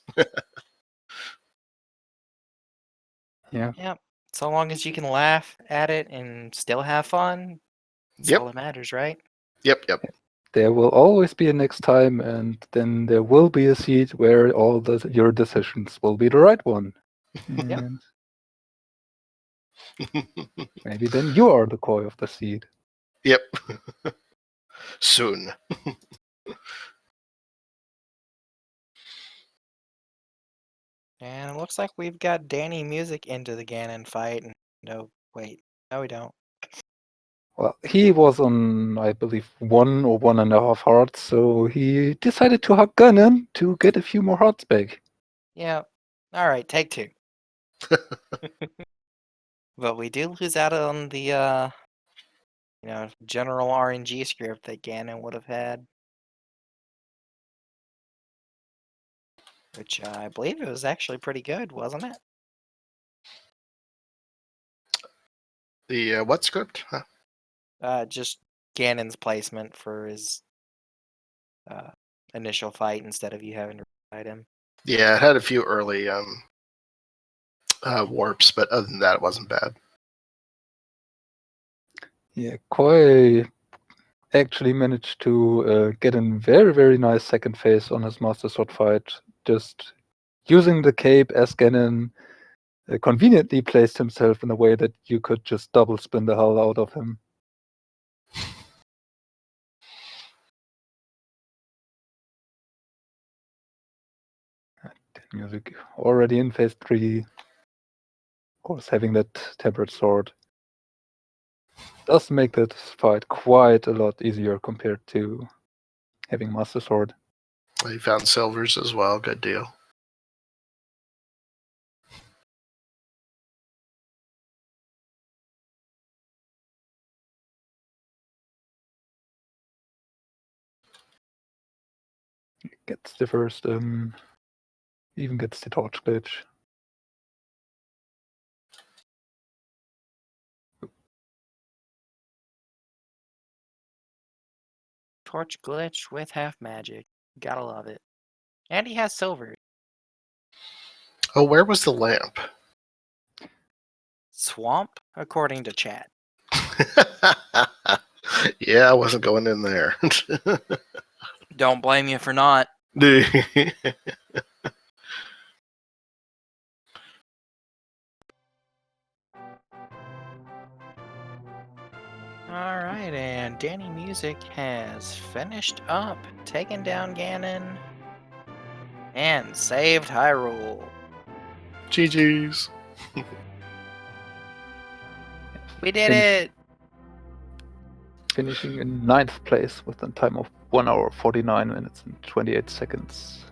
Yeah. Yeah, so long as you can laugh at it and still have fun, that's Yep. all that matters, right? Yep. There will always be a next time, and then there will be a seed where all your decisions will be the right one. Yep. And maybe then you are the koi of the seed. Yep. Soon. And it looks like we've got Danny Music into the Ganon fight. And no, wait, no, we don't. Well, he was on, I believe, 1 or 1.5 hearts, so he decided to hug Ganon to get a few more hearts back. Yeah. All right, take 2. But we do lose out on the general RNG script that Ganon would have had. Which I believe it was actually pretty good, wasn't it? The what script? Huh? Just Ganon's placement for his initial fight instead of you having to fight him. Yeah, it had a few early warps, but other than that, it wasn't bad. Yeah, Koi actually managed to get a very, very nice second phase on his Master Sword fight, just using the cape as Ganon conveniently placed himself in a way that you could just double spin the hell out of him. Music already in phase 3. Of course, having that tempered sword does make that fight quite a lot easier compared to having Master Sword. He found silvers as well. Good deal. Gets the first, even gets the torch glitch. Torch glitch with half magic. Gotta love it. And he has silver. Oh, where was the lamp? Swamp, according to chat. Yeah, I wasn't going in there. Don't blame you for not. Alright, and Danny Music has finished up, taken down Ganon, and saved Hyrule. GG's. We did it! Finishing in 9th place with a time of 1 hour, 49 minutes, and 28 seconds.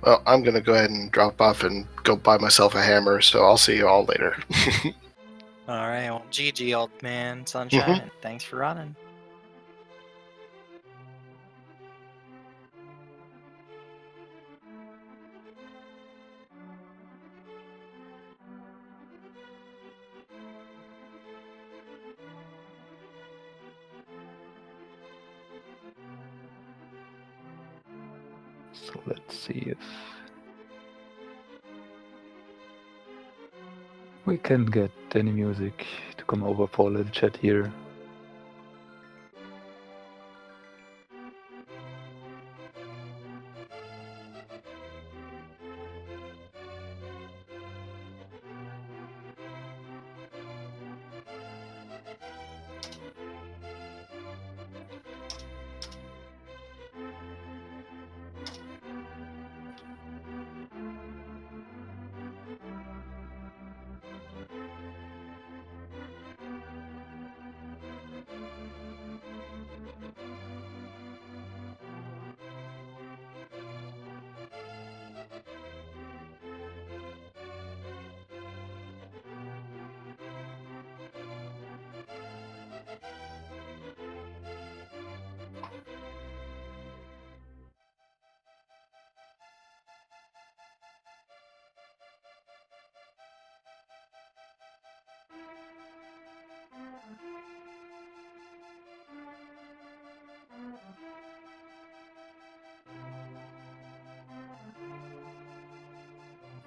Well, I'm going to go ahead and drop off and go buy myself a hammer, so I'll see you all later. Alright, well, GG, old man, Sunshine, and thanks for running. So let's see if we can get Danny Music to come over for a little chat here.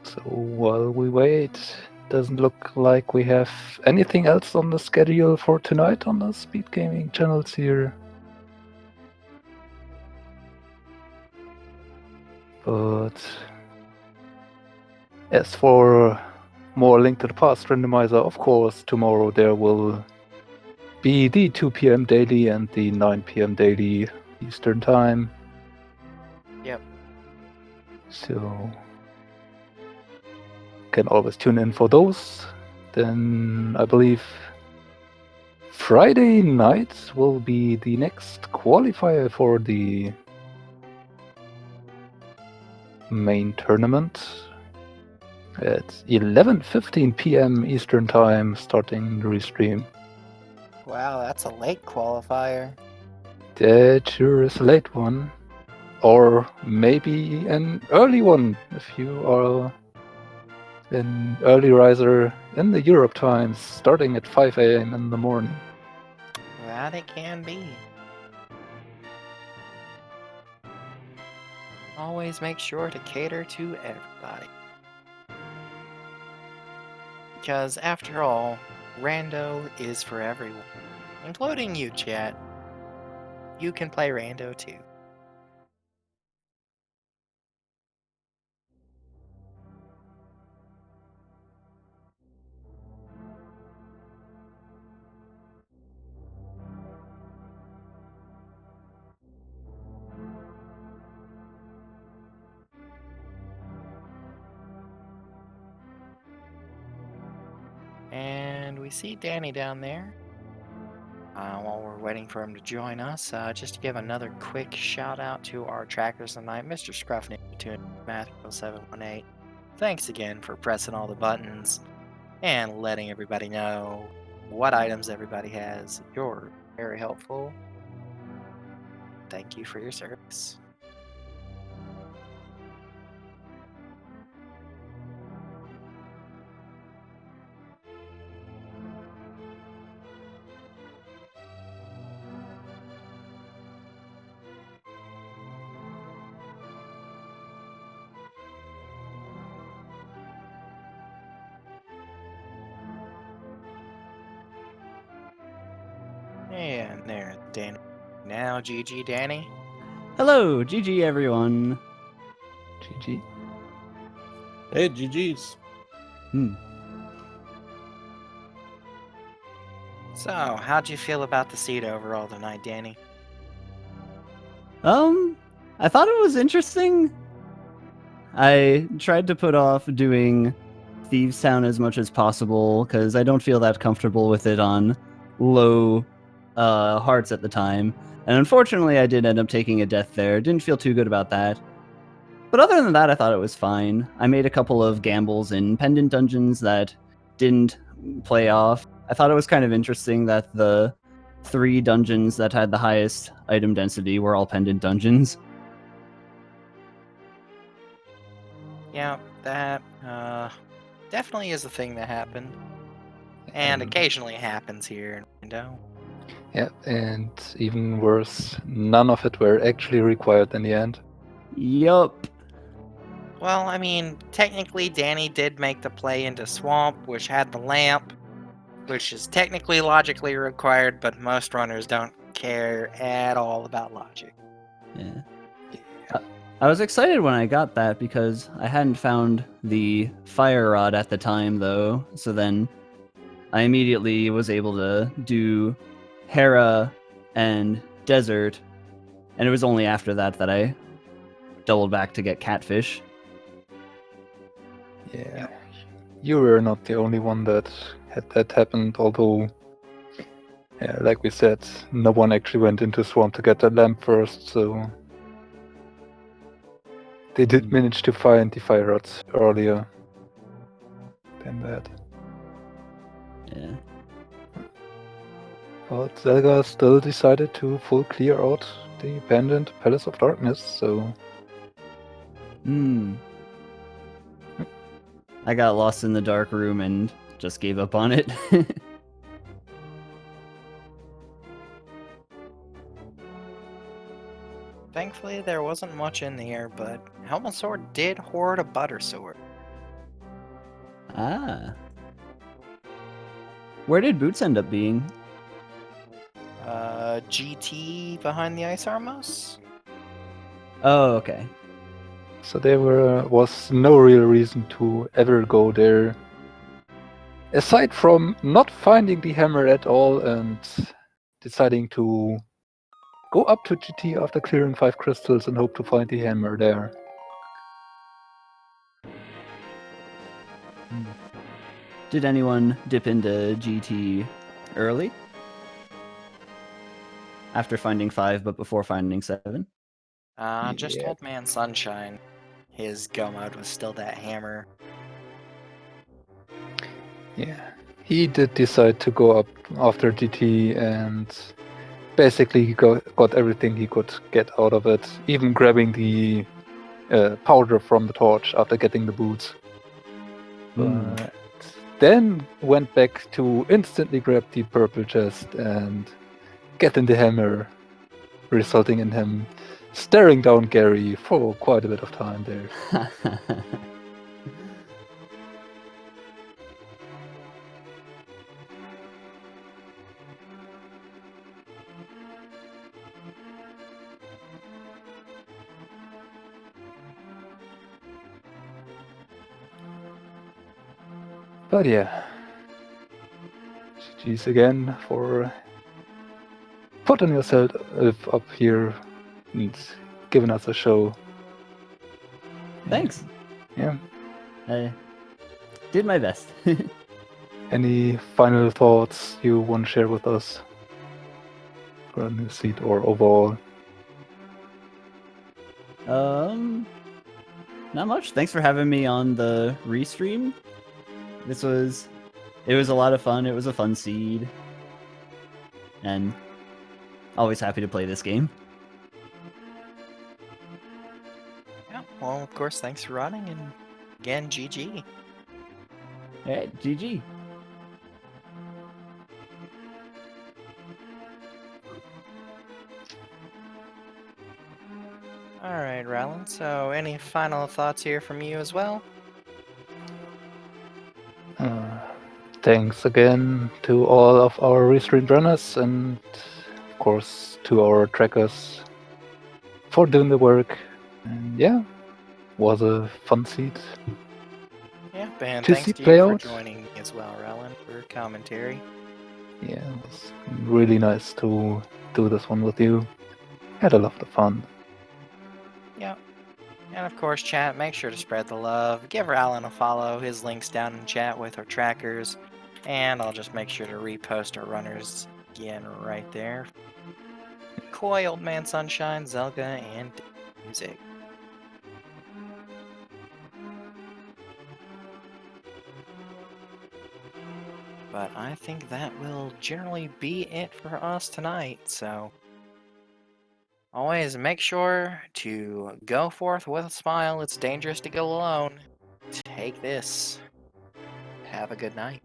So while we wait, doesn't look like we have anything else on the schedule for tonight on the Speed Gaming channels here. But as for more Link to the Past randomizer, of course, tomorrow there will be the 2 p.m. daily and the 9 p.m. daily Eastern Time. Yep. So can always tune in for those. Then I believe Friday night will be the next qualifier for the main tournament at 11:15 p.m. Eastern Time, starting the restream. Wow, that's a late qualifier. That sure is a late one, or maybe an early one if you are an early riser in the Europe times, starting at 5 a.m. in the morning. That it can be. Always make sure to cater to everybody. Because after all, Rando is for everyone. Including you, chat. You can play Rando too. And we see Danny down there. While we're waiting for him to join us, just to give another quick shout out to our trackers tonight, Mr. Scruffnick, Matthew718. Thanks again for pressing all the buttons and letting everybody know what items everybody has. You're very helpful. Thank you for your service. And there's Danny. Now, GG Danny. Hello, GG everyone. GG. Hey, GG's. So, how'd you feel about the seed overall tonight, Danny? I thought it was interesting. I tried to put off doing Thieves Town as much as possible because I don't feel that comfortable with it on low hearts at the time. And unfortunately, I did end up taking a death there. Didn't feel too good about that. But other than that, I thought it was fine. I made a couple of gambles in pendant dungeons that didn't play off. I thought it was kind of interesting that the 3 dungeons that had the highest item density were all pendant dungeons. Yeah, that definitely is a thing that happened. And occasionally happens here, you know. Yeah, and even worse, none of it were actually required in the end. Yup. Well, I mean, technically Danny did make the play into Swamp, which had the lamp, which is technically logically required, but most runners don't care at all about logic. Yeah. I was excited when I got that because I hadn't found the fire rod at the time, though. So then I immediately was able to do Hera and Desert, and it was only after that that I doubled back to get Catfish. Yeah. You were not the only one that had that happened, although, yeah, like we said, no one actually went into Swamp to get that lamp first, so they did manage to find the fire rods earlier than that. Yeah. But Zelga still decided to full clear out the abandoned Palace of Darkness, so I got lost in the dark room and just gave up on it. Thankfully, there wasn't much in there, but Helmet Sword did hoard a Butter Sword. Ah. Where did Boots end up being? GT behind the Ice Armos? Oh, okay. so there was no real reason to ever go there. Aside from not finding the hammer at all and deciding to go up to GT after clearing 5 crystals and hope to find the hammer there. Did anyone dip into GT early? After finding 5, but before finding 7? Just Yeah. Old Man Sunshine. His go mode was still that hammer. Yeah, he did decide to go up after GT and basically he got everything he could get out of it, even grabbing the powder from the torch after getting the boots. But then went back to instantly grab the purple chest and get in the hammer, resulting in him staring down Gary for quite a bit of time there. But yeah, GG's again for putting yourself up here and giving us a show. Thanks. Yeah. I did my best. Any final thoughts you want to share with us for a new seat or overall? Not much. Thanks for having me on the restream. It was a lot of fun. It was a fun seed. And always happy to play this game. Yeah, well, of course, thanks for running, and again, GG. Alright, GG. Alright, Rylan, so any final thoughts here from you as well? Thanks again to all of our restream runners and of course to our trackers for doing the work. And yeah, was a fun seat. Yeah, and To thanks see to play you for out. joining me as well, Rowland, for commentary. Yeah, it was really nice to do this one with you. Had a lot of fun. Yep. And of course, chat, make sure to spread the love. Give Rowland a follow. His link's down in chat with our trackers. And I'll just make sure to repost our runners again right there. Koi, Old Man Sunshine, Zelga, and Music. But I think that will generally be it for us tonight, so always make sure to go forth with a smile. It's dangerous to go alone. Take this. Have a good night.